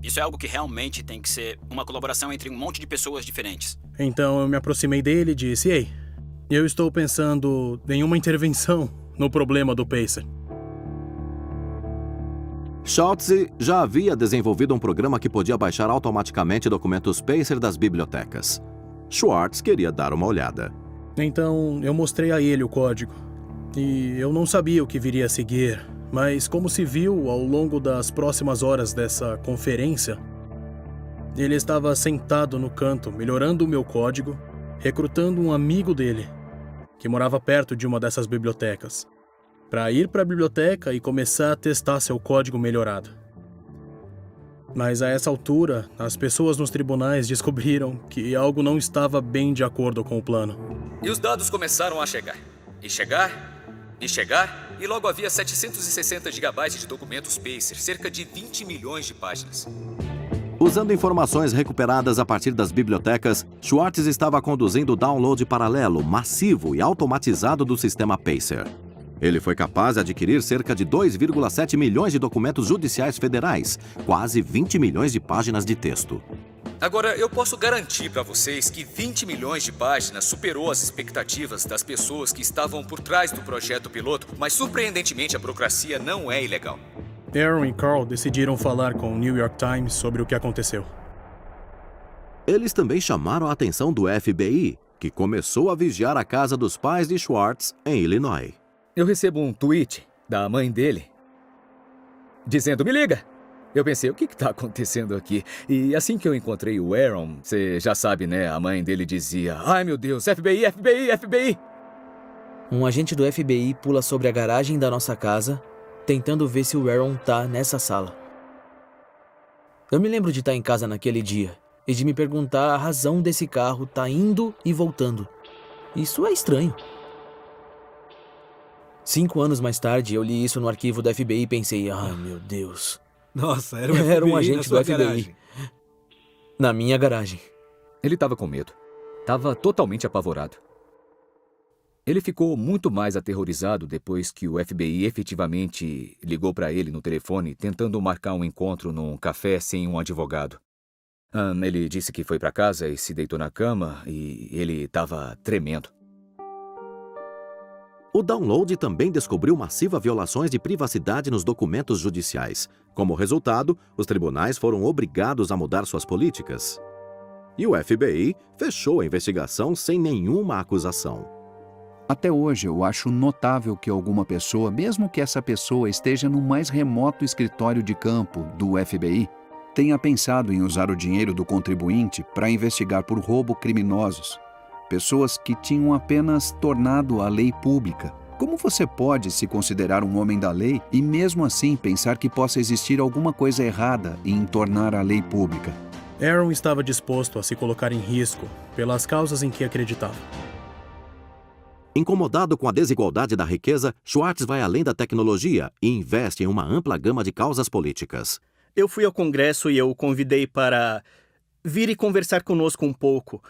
Isso é algo que realmente tem que ser uma colaboração entre um monte de pessoas diferentes. Então eu me aproximei dele e disse, ei, eu estou pensando em uma intervenção no problema do Pacer. Schultz já havia desenvolvido um programa que podia baixar automaticamente documentos Pacer das bibliotecas. Schwartz queria dar uma olhada. Então, eu mostrei a ele o código. E eu não sabia o que viria a seguir, mas como se viu ao longo das próximas horas dessa conferência, ele estava sentado no canto, melhorando o meu código, recrutando um amigo dele, que morava perto de uma dessas bibliotecas, para ir para a biblioteca e começar a testar seu código melhorado. Mas a essa altura, as pessoas nos tribunais descobriram que algo não estava bem de acordo com o plano. E os dados começaram a chegar. E chegar, e chegar, e logo havia 760 gigabytes de documentos Pacer, cerca de 20 milhões de páginas. Usando informações recuperadas a partir das bibliotecas, Schwartz estava conduzindo o download paralelo, massivo e automatizado do sistema Pacer. Ele foi capaz de adquirir cerca de 2,7 milhões de documentos judiciais federais, quase 20 milhões de páginas de texto. Agora, eu posso garantir para vocês que 20 milhões de páginas superou as expectativas das pessoas que estavam por trás do projeto piloto, mas surpreendentemente a burocracia não é ilegal. Aaron e Carl decidiram falar com o New York Times sobre o que aconteceu. Eles também chamaram a atenção do FBI, que começou a vigiar a casa dos pais de Schwartz em Illinois. Eu recebo um tweet da mãe dele dizendo, me liga! Eu pensei, o que está acontecendo aqui? E assim que eu encontrei o Aaron, você já sabe, né? A mãe dele dizia, ai meu Deus, FBI, FBI, FBI! Um agente do FBI pula sobre a garagem da nossa casa, tentando ver se o Aaron tá nessa sala. Eu me lembro de estar em casa naquele dia e de me perguntar a razão desse carro tá indo e voltando. Isso é estranho. 5 anos mais tarde, eu li isso no arquivo do FBI e pensei, ai meu Deus. Nossa, era um FBI Era um agente do FBI. Garagem. Na minha garagem. Ele estava com medo. Estava totalmente apavorado. Ele ficou muito mais aterrorizado depois que o FBI efetivamente ligou para ele no telefone, tentando marcar um encontro num café sem um advogado. Ele disse que foi para casa e se deitou na cama e ele estava tremendo. O download também descobriu massivas violações de privacidade nos documentos judiciais. Como resultado, os tribunais foram obrigados a mudar suas políticas. E o FBI fechou a investigação sem nenhuma acusação. Até hoje, eu acho notável que alguma pessoa, mesmo que essa pessoa esteja no mais remoto escritório de campo do FBI, tenha pensado em usar o dinheiro do contribuinte para investigar por roubo criminosos. Pessoas que tinham apenas tornado a lei pública. Como você pode se considerar um homem da lei e mesmo assim pensar que possa existir alguma coisa errada em tornar a lei pública? Aaron estava disposto a se colocar em risco pelas causas em que acreditava. Incomodado com a desigualdade da riqueza, Schwartz vai além da tecnologia e investe em uma ampla gama de causas políticas. Eu fui ao Congresso e eu o convidei para vir e conversar conosco um pouco,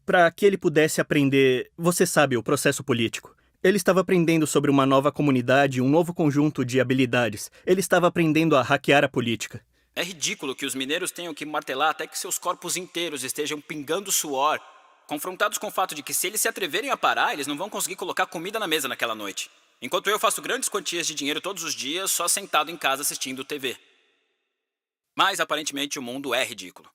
para que ele pudesse aprender, você sabe, o processo político. Ele estava aprendendo sobre uma nova comunidade, um novo conjunto de habilidades. Ele estava aprendendo a hackear a política. É ridículo que os mineiros tenham que martelar até que seus corpos inteiros estejam pingando suor, confrontados com o fato de que se eles se atreverem a parar, eles não vão conseguir colocar comida na mesa naquela noite. Enquanto eu faço grandes quantias de dinheiro todos os dias, só sentado em casa assistindo TV. Mas, aparentemente, o mundo é ridículo.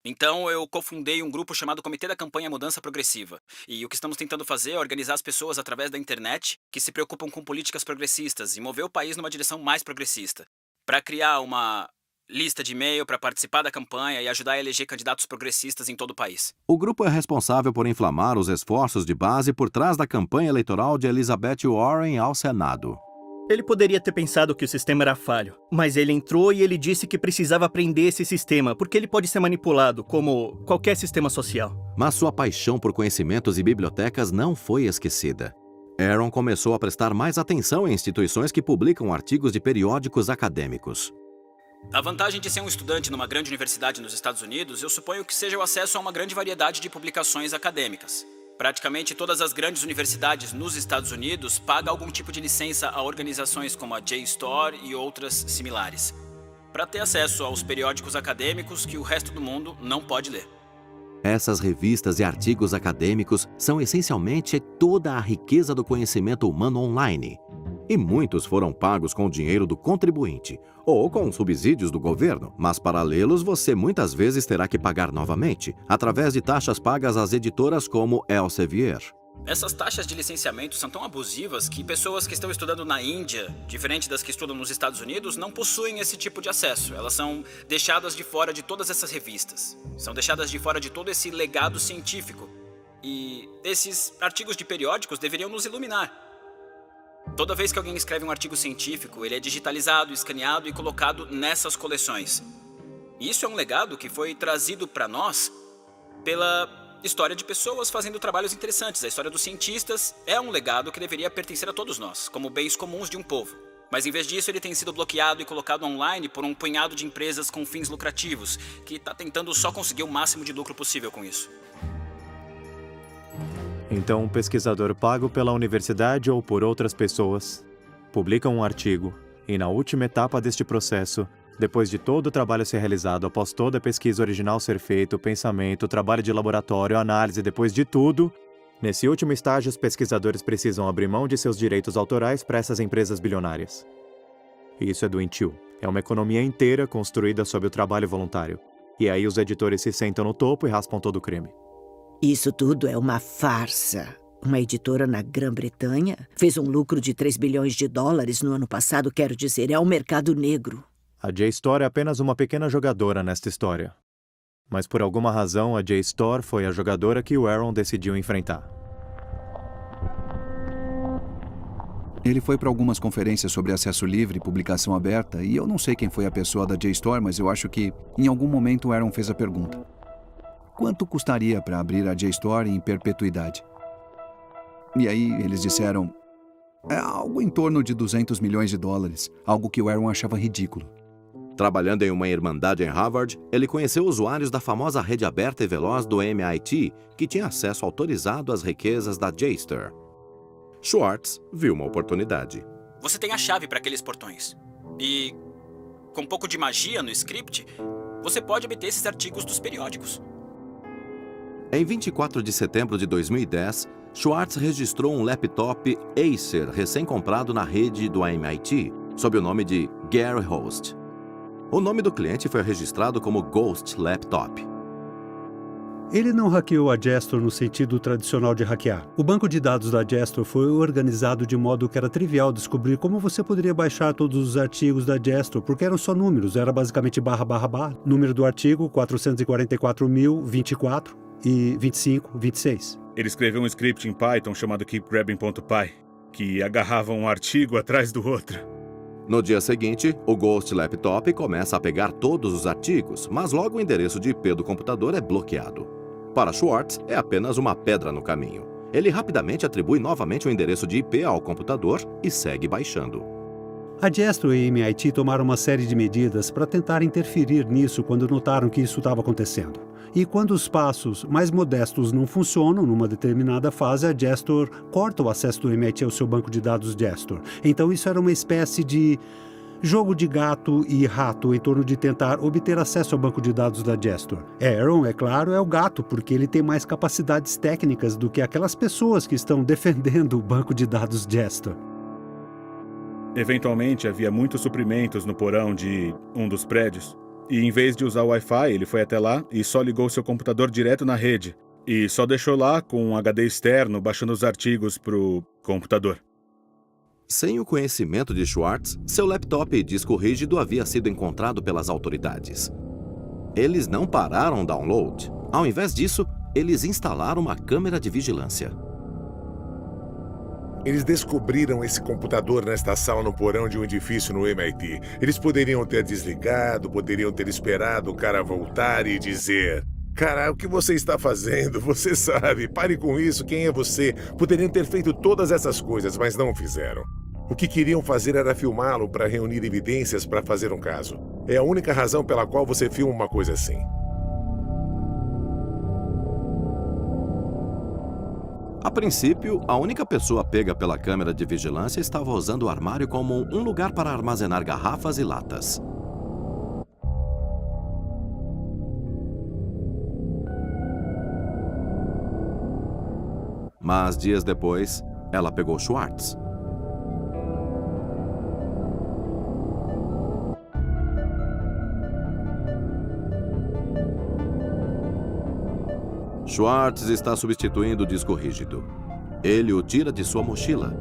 Então, eu cofundei um grupo chamado Comitê da Campanha Mudança Progressiva. E o que estamos tentando fazer é organizar as pessoas através da internet que se preocupam com políticas progressistas e mover o país numa direção mais progressista. Para criar uma lista de e-mail para participar da campanha e ajudar a eleger candidatos progressistas em todo o país. O grupo é responsável por inflamar os esforços de base por trás da campanha eleitoral de Elizabeth Warren ao Senado. Ele poderia ter pensado que o sistema era falho, mas ele entrou e ele disse que precisava aprender esse sistema, porque ele pode ser manipulado, como qualquer sistema social. Mas sua paixão por conhecimentos e bibliotecas não foi esquecida. Aaron começou a prestar mais atenção em instituições que publicam artigos de periódicos acadêmicos. A vantagem de ser um estudante numa grande universidade nos Estados Unidos, eu suponho que seja o acesso a uma grande variedade de publicações acadêmicas. Praticamente todas as grandes universidades nos Estados Unidos pagam algum tipo de licença a organizações como a JSTOR e outras similares, para ter acesso aos periódicos acadêmicos que o resto do mundo não pode ler. Essas revistas e artigos acadêmicos são essencialmente toda a riqueza do conhecimento humano online. E muitos foram pagos com o dinheiro do contribuinte, ou com subsídios do governo, mas para lê-los você muitas vezes terá que pagar novamente, através de taxas pagas às editoras como Elsevier. Essas taxas de licenciamento são tão abusivas que pessoas que estão estudando na Índia, diferente das que estudam nos Estados Unidos, não possuem esse tipo de acesso. Elas são deixadas de fora de todas essas revistas. São deixadas de fora de todo esse legado científico. E esses artigos de periódicos deveriam nos iluminar. Toda vez que alguém escreve um artigo científico, ele é digitalizado, escaneado e colocado nessas coleções. E isso é um legado que foi trazido para nós pela história de pessoas fazendo trabalhos interessantes. A história dos cientistas é um legado que deveria pertencer a todos nós, como bens comuns de um povo. Mas em vez disso, ele tem sido bloqueado e colocado online por um punhado de empresas com fins lucrativos, que está tentando só conseguir o máximo de lucro possível com isso. Então, um pesquisador pago pela universidade ou por outras pessoas publica um artigo e, na última etapa deste processo, depois de todo o trabalho ser realizado, após toda a pesquisa original ser feita, o pensamento, o trabalho de laboratório, a análise, depois de tudo, nesse último estágio, os pesquisadores precisam abrir mão de seus direitos autorais para essas empresas bilionárias. E isso é doentio. É uma economia inteira construída sob o trabalho voluntário. E aí os editores se sentam no topo e raspam todo o crime. Isso tudo é uma farsa. Uma editora na Grã-Bretanha fez um lucro de 3 bilhões de dólares no ano passado, quero dizer, é um mercado negro. A JSTOR é apenas uma pequena jogadora nesta história. Mas por alguma razão, a JSTOR foi a jogadora que o Aaron decidiu enfrentar. Ele foi para algumas conferências sobre acesso livre e publicação aberta, e eu não sei quem foi a pessoa da JSTOR, mas eu acho que, em algum momento, o Aaron fez a pergunta. Quanto custaria para abrir a JSTOR em perpetuidade? E aí eles disseram, é algo em torno de 200 milhões de dólares, algo que o Aaron achava ridículo. Trabalhando em uma irmandade em Harvard, ele conheceu usuários da famosa rede aberta e veloz do MIT, que tinha acesso autorizado às riquezas da JSTOR. Schwartz viu uma oportunidade. Você tem a chave para aqueles portões. E, com um pouco de magia no script, Você pode obter esses artigos dos periódicos. Em 24 de setembro de 2010, Schwartz registrou um laptop Acer recém-comprado na rede do MIT, sob o nome de Gary Host. O nome do cliente foi registrado como Ghost Laptop. Ele não hackeou a Gestor no sentido tradicional de hackear. O banco de dados da Gestor foi organizado de modo que era trivial descobrir como você poderia baixar todos os artigos da Gestor, porque eram só números, era basicamente / número do artigo 444.024 e 2526. Ele escreveu um script em Python chamado keepgrabbing.py, que agarrava um artigo atrás do outro. No dia seguinte, o Ghost Laptop começa a pegar todos os artigos, mas logo o endereço de IP do computador é bloqueado. Para Schwartz, é apenas uma pedra no caminho. Ele rapidamente atribui novamente o endereço de IP ao computador e segue baixando. A Gestor e a MIT tomaram uma série de medidas para tentar interferir nisso quando notaram que isso estava acontecendo. E quando os passos mais modestos não funcionam numa determinada fase, a Gestor corta o acesso do MIT ao seu banco de dados Gestor. Então isso era uma espécie de jogo de gato e rato em torno de tentar obter acesso ao banco de dados da Gestor. Aaron, é claro, é o gato, porque ele tem mais capacidades técnicas do que aquelas pessoas que estão defendendo o banco de dados Gestor. Eventualmente, havia muitos suprimentos no porão de um dos prédios. E em vez de usar o Wi-Fi, ele foi até lá e só ligou seu computador direto na rede. E só deixou lá com um HD externo baixando os artigos pro computador. Sem o conhecimento de Schwartz, seu laptop e disco rígido havia sido encontrado pelas autoridades. Eles não pararam o download. Ao invés disso, eles instalaram uma câmera de vigilância. Eles descobriram esse computador nesta sala no porão de um edifício no MIT. Eles poderiam ter desligado, poderiam ter esperado o cara voltar e dizer: cara, o que você está fazendo? Você sabe, pare com isso, quem é você? Poderiam ter feito todas essas coisas, mas não fizeram. O que queriam fazer era filmá-lo para reunir evidências para fazer um caso. É a única razão pela qual você filma uma coisa assim. A princípio, a única pessoa pega pela câmera de vigilância estava usando o armário como um lugar para armazenar garrafas e latas. Mas dias depois, ela pegou Schwartz. Schwartz está substituindo o disco rígido. Ele o tira de sua mochila.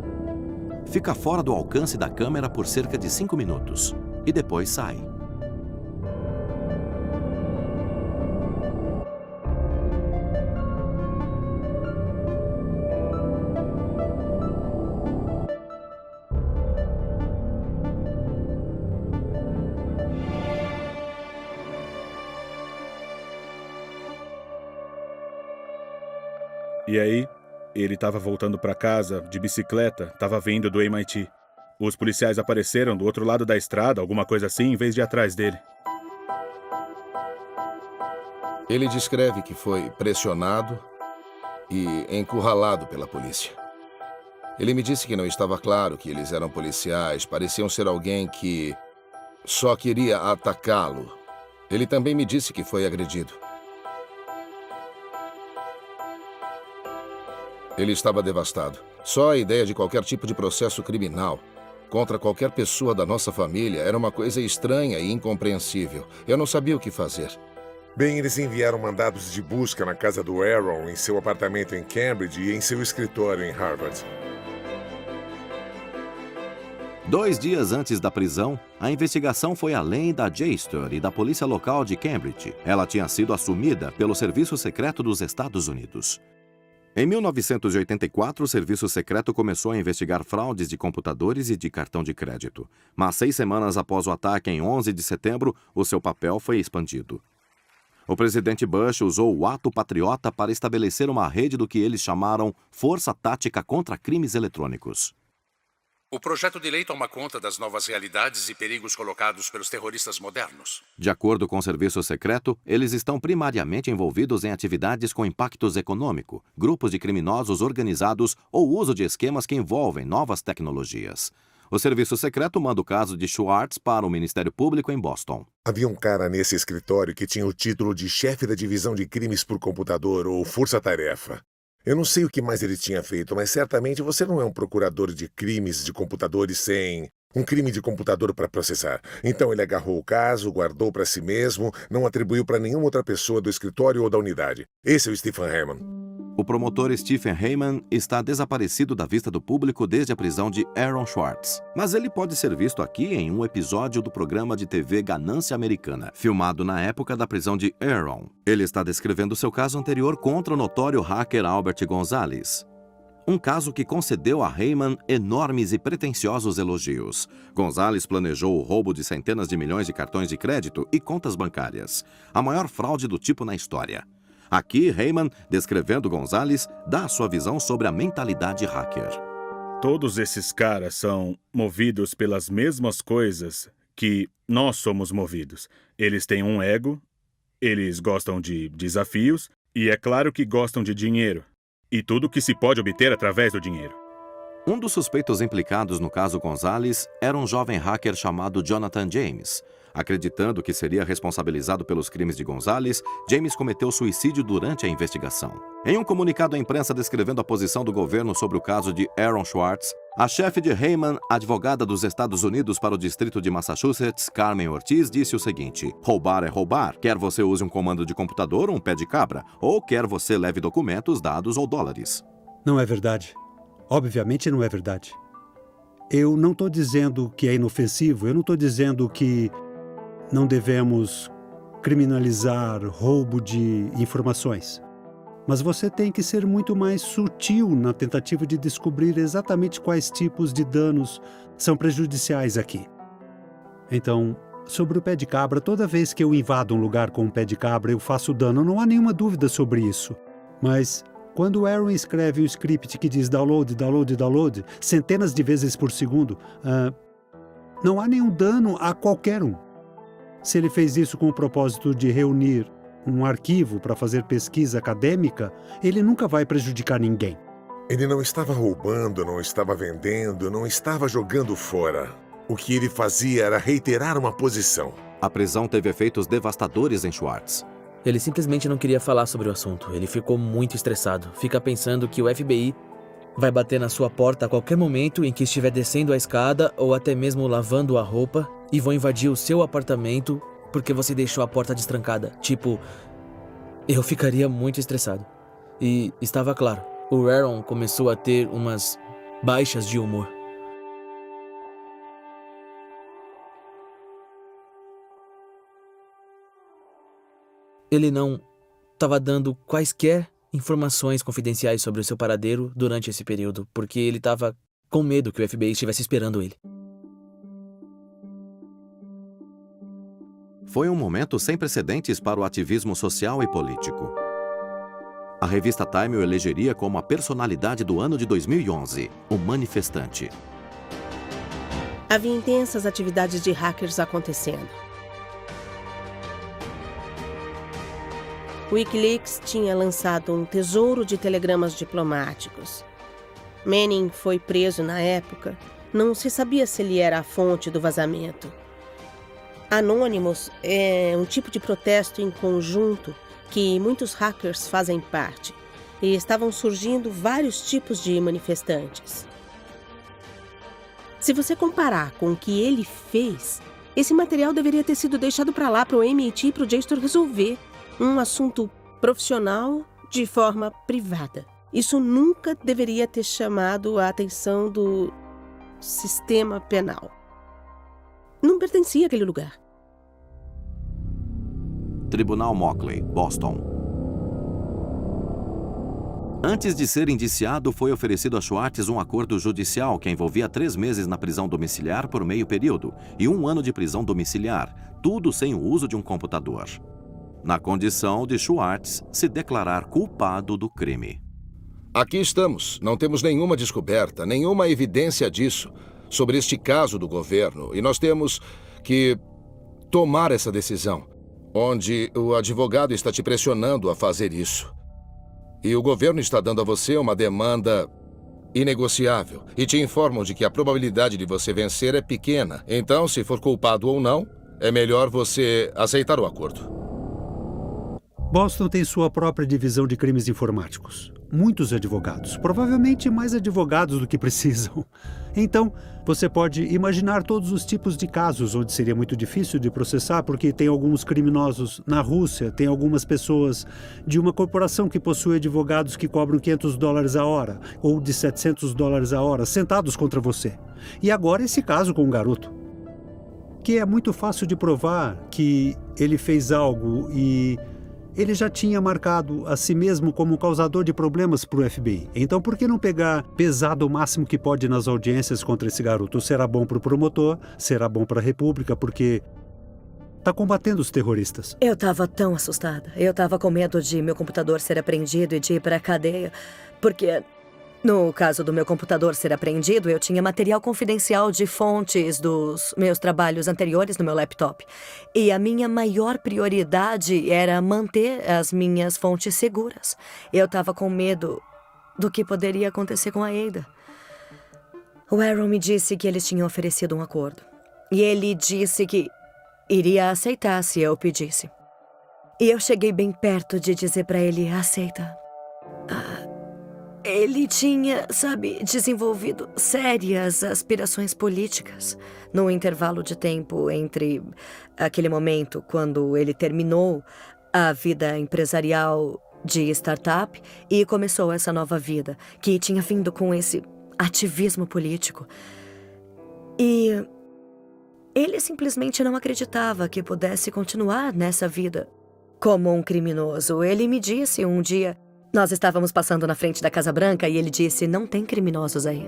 Fica fora do alcance da câmera por cerca de 5 minutos e depois sai. E aí, ele estava voltando para casa de bicicleta, estava vindo do MIT. Os policiais apareceram do outro lado da estrada, alguma coisa assim, em vez de ir atrás dele. Ele descreve que foi pressionado e encurralado pela polícia. Ele me disse que não estava claro que eles eram policiais, pareciam ser alguém que só queria atacá-lo. Ele também me disse que foi agredido. Ele estava devastado. Só a ideia de qualquer tipo de processo criminal contra qualquer pessoa da nossa família era uma coisa estranha e incompreensível. Eu não sabia o que fazer. Bem, eles enviaram mandados de busca na casa do Aaron, em seu apartamento em Cambridge e em seu escritório em Harvard. 2 dias antes da prisão, a investigação foi além da Gestor e da polícia local de Cambridge. Ela tinha sido assumida pelo Serviço Secreto dos Estados Unidos. Em 1984, o Serviço Secreto começou a investigar fraudes de computadores e de cartão de crédito. Mas 6 semanas após o ataque, em 11 de setembro, o seu papel foi expandido. O presidente Bush usou o Ato Patriota para estabelecer uma rede do que eles chamaram Força Tática contra Crimes Eletrônicos. O projeto de lei toma conta das novas realidades e perigos colocados pelos terroristas modernos. De acordo com o Serviço Secreto, eles estão primariamente envolvidos em atividades com impactos econômico, grupos de criminosos organizados ou uso de esquemas que envolvem novas tecnologias. O serviço secreto manda o caso de Schwartz para o Ministério Público em Boston. Havia um cara nesse escritório que tinha o título de chefe da divisão de crimes por computador ou força-tarefa. Eu não sei o que mais ele tinha feito, mas certamente você não é um procurador de crimes de computadores sem um crime de computador para processar. Então ele agarrou o caso, guardou para si mesmo, não atribuiu para nenhuma outra pessoa do escritório ou da unidade. Esse é o Stephen Heyman. O promotor Stephen Heyman está desaparecido da vista do público desde a prisão de Aaron Schwartz. Mas ele pode ser visto aqui em um episódio do programa de TV Ganância Americana, filmado na época da prisão de Aaron. Ele está descrevendo seu caso anterior contra o notório hacker Albert Gonzalez. Um caso que concedeu a Heyman enormes e pretensiosos elogios. Gonzalez planejou o roubo de centenas de milhões de cartões de crédito e contas bancárias. A maior fraude do tipo na história. Aqui, Heyman, descrevendo Gonzalez, dá a sua visão sobre a mentalidade hacker. Todos esses caras são movidos pelas mesmas coisas que nós somos movidos. Eles têm um ego, eles gostam de desafios e é claro que gostam de dinheiro. E tudo que se pode obter através do dinheiro. Um dos suspeitos implicados no caso Gonzalez era um jovem hacker chamado Jonathan James. Acreditando que seria responsabilizado pelos crimes de Gonzalez, James cometeu suicídio durante a investigação. Em um comunicado à imprensa descrevendo a posição do governo sobre o caso de Aaron Schwartz, a chefe de Heyman, advogada dos Estados Unidos para o distrito de Massachusetts, Carmen Ortiz, disse o seguinte: roubar é roubar, quer você use um comando de computador ou um pé de cabra, ou quer você leve documentos, dados ou dólares. Não é verdade. Obviamente não é verdade. Eu não estou dizendo que é inofensivo, eu não estou dizendo que não devemos criminalizar roubo de informações. Mas você tem que ser muito mais sutil na tentativa de descobrir exatamente quais tipos de danos são prejudiciais aqui. Então, sobre o pé de cabra, toda vez que eu invado um lugar com um pé de cabra, eu faço dano, não há nenhuma dúvida sobre isso. Mas quando o Aaron escreve um script que diz download, download, download, centenas de vezes por segundo, não há nenhum dano a qualquer um. Se ele fez isso com o propósito de reunir um arquivo para fazer pesquisa acadêmica, ele nunca vai prejudicar ninguém. Ele não estava roubando, não estava vendendo, não estava jogando fora. O que ele fazia era reiterar uma posição. A prisão teve efeitos devastadores em Schwartz. Ele simplesmente não queria falar sobre o assunto. Ele ficou muito estressado. Fica pensando que o FBI vai bater na sua porta a qualquer momento em que estiver descendo a escada ou até mesmo lavando a roupa e vão invadir o seu apartamento porque você deixou a porta destrancada. Tipo, eu ficaria muito estressado. E estava claro, o Aaron começou a ter umas baixas de humor. Ele não estava dando quaisquer informações confidenciais sobre o seu paradeiro durante esse período, porque ele estava com medo que o FBI estivesse esperando ele. Foi um momento sem precedentes para o ativismo social e político. A revista Time o elegeria como a personalidade do ano de 2011, o manifestante. Havia intensas atividades de hackers acontecendo. O Wikileaks tinha lançado um tesouro de telegramas diplomáticos. Manning foi preso na época. Não se sabia se ele era a fonte do vazamento. Anonymous é um tipo de protesto em conjunto que muitos hackers fazem parte. E estavam surgindo vários tipos de manifestantes. Se você comparar com o que ele fez, esse material deveria ter sido deixado para lá, para o MIT e para o JSTOR resolver. Um assunto profissional de forma privada. Isso nunca deveria ter chamado a atenção do sistema penal. Não pertencia àquele lugar. Tribunal Mockley, Boston. Antes de ser indiciado, foi oferecido a Schwartz um acordo judicial que envolvia 3 meses na prisão domiciliar por meio período e 1 ano de prisão domiciliar, tudo sem o uso de um computador. Na condição de Schwartz se declarar culpado do crime. Aqui estamos. Não temos nenhuma descoberta, nenhuma evidência disso, sobre este caso do governo. E nós temos que tomar essa decisão, onde o advogado está te pressionando a fazer isso. E o governo está dando a você uma demanda inegociável e te informam de que a probabilidade de você vencer é pequena. Então, se for culpado ou não, é melhor você aceitar o acordo. Boston tem sua própria divisão de crimes informáticos. Muitos advogados, provavelmente mais advogados do que precisam. Então, você pode imaginar todos os tipos de casos onde seria muito difícil de processar, porque tem alguns criminosos na Rússia, tem algumas pessoas de uma corporação que possui advogados que cobram $500 a hora, ou de $700 a hora, sentados contra você. E agora esse caso com um garoto, que é muito fácil de provar que ele fez algo e ele já tinha marcado a si mesmo como causador de problemas para o FBI. Então, por que não pegar pesado o máximo que pode nas audiências contra esse garoto? Será bom para o promotor, será bom para a República, porque está combatendo os terroristas. Eu estava tão assustada. Eu estava com medo de meu computador ser apreendido e de ir para a cadeia, porque no caso do meu computador ser apreendido, eu tinha material confidencial de fontes dos meus trabalhos anteriores no meu laptop. E a minha maior prioridade era manter as minhas fontes seguras. Eu estava com medo do que poderia acontecer com a Ada. O Aaron me disse que eles tinham oferecido um acordo. E ele disse que iria aceitar se eu pedisse. E eu cheguei bem perto de dizer para ele, aceita. Ele tinha, desenvolvido sérias aspirações políticas no intervalo de tempo entre aquele momento quando ele terminou a vida empresarial de startup e começou essa nova vida, que tinha vindo com esse ativismo político. E ele simplesmente não acreditava que pudesse continuar nessa vida como um criminoso. Ele me disse um dia... Nós estávamos passando na frente da Casa Branca e ele disse, não tem criminosos aí.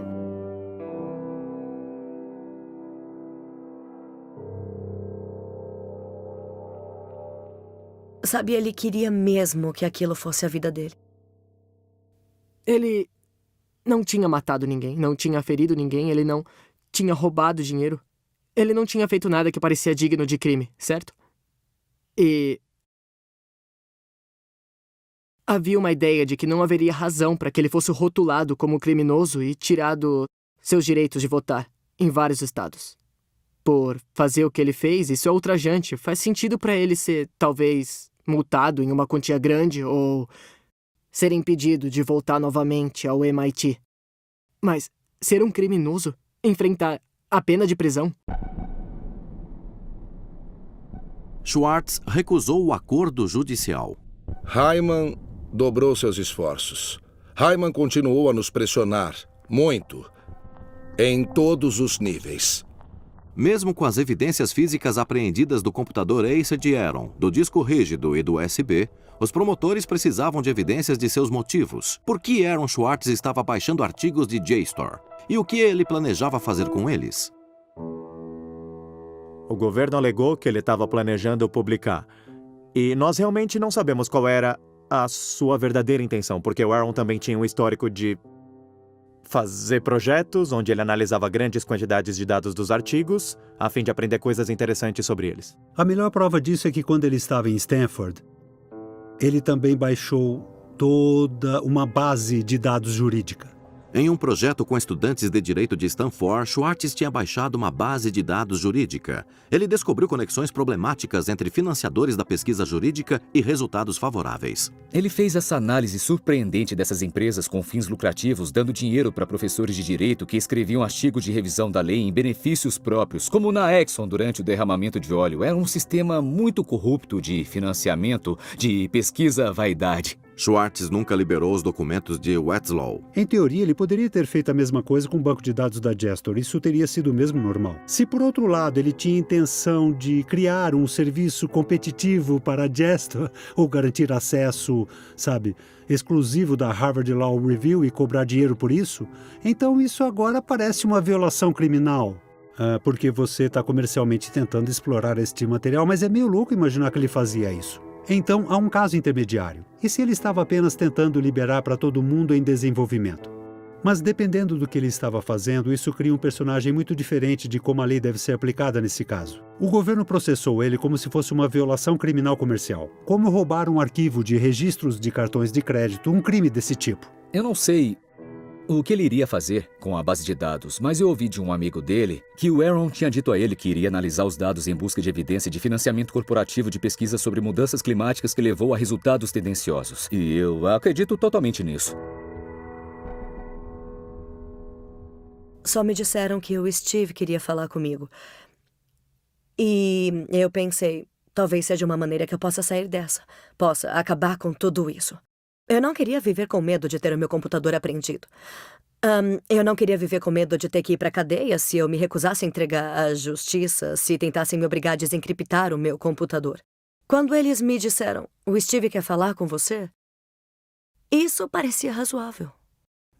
Ele queria mesmo que aquilo fosse a vida dele. Ele não tinha matado ninguém, não tinha ferido ninguém, ele não tinha roubado dinheiro. Ele não tinha feito nada que parecia digno de crime, certo? E... havia uma ideia de que não haveria razão para que ele fosse rotulado como criminoso e tirado seus direitos de votar em vários estados. Por fazer o que ele fez, isso é ultrajante. Faz sentido para ele ser, talvez, multado em uma quantia grande ou ser impedido de voltar novamente ao MIT. Mas ser um criminoso? Enfrentar a pena de prisão? Schwartz recusou o acordo judicial. Hyman dobrou seus esforços. Hyman continuou a nos pressionar, muito, em todos os níveis. Mesmo com as evidências físicas apreendidas do computador Acer de Aaron, do disco rígido e do USB, os promotores precisavam de evidências de seus motivos. Por que Aaron Schwartz estava baixando artigos de JSTOR? E o que ele planejava fazer com eles? O governo alegou que ele estava planejando publicar. E nós realmente não sabemos qual era a sua verdadeira intenção, porque o Aaron também tinha um histórico de fazer projetos onde ele analisava grandes quantidades de dados dos artigos, a fim de aprender coisas interessantes sobre eles. A melhor prova disso é que quando ele estava em Stanford, ele também baixou toda uma base de dados jurídica. Em um projeto com estudantes de direito de Stanford, Schwartz tinha baixado uma base de dados jurídica. Ele descobriu conexões problemáticas entre financiadores da pesquisa jurídica e resultados favoráveis. Ele fez essa análise surpreendente dessas empresas com fins lucrativos, dando dinheiro para professores de direito que escreviam artigos de revisão da lei em benefícios próprios, como na Exxon durante o derramamento de óleo. Era um sistema muito corrupto de financiamento, de pesquisa-vaidade. Schwartz nunca liberou os documentos de Westlaw. Em teoria, ele poderia ter feito a mesma coisa com o banco de dados da JSTOR. Isso teria sido mesmo normal. Se, por outro lado, ele tinha intenção de criar um serviço competitivo para a JSTOR ou garantir acesso, exclusivo da Harvard Law Review e cobrar dinheiro por isso, então isso agora parece uma violação criminal. Porque você está comercialmente tentando explorar este material, mas é meio louco imaginar que ele fazia isso. Então, há um caso intermediário. E se ele estava apenas tentando liberar para todo mundo em desenvolvimento? Mas dependendo do que ele estava fazendo, isso cria um personagem muito diferente de como a lei deve ser aplicada nesse caso. O governo processou ele como se fosse uma violação criminal comercial. Como roubar um arquivo de registros de cartões de crédito, um crime desse tipo. Eu não sei o que ele iria fazer com a base de dados, mas eu ouvi de um amigo dele que o Aaron tinha dito a ele que iria analisar os dados em busca de evidência de financiamento corporativo de pesquisa sobre mudanças climáticas que levou a resultados tendenciosos. E eu acredito totalmente nisso. Só me disseram que o Steve queria falar comigo. E eu pensei, talvez seja uma maneira que eu possa sair dessa. Possa acabar com tudo isso. Eu não queria viver com medo de ter o meu computador apreendido. Eu não queria viver com medo de ter que ir pra cadeia se eu me recusasse a entregar à justiça, se tentassem me obrigar a desencriptar o meu computador. Quando eles me disseram, o Steve quer falar com você, isso parecia razoável.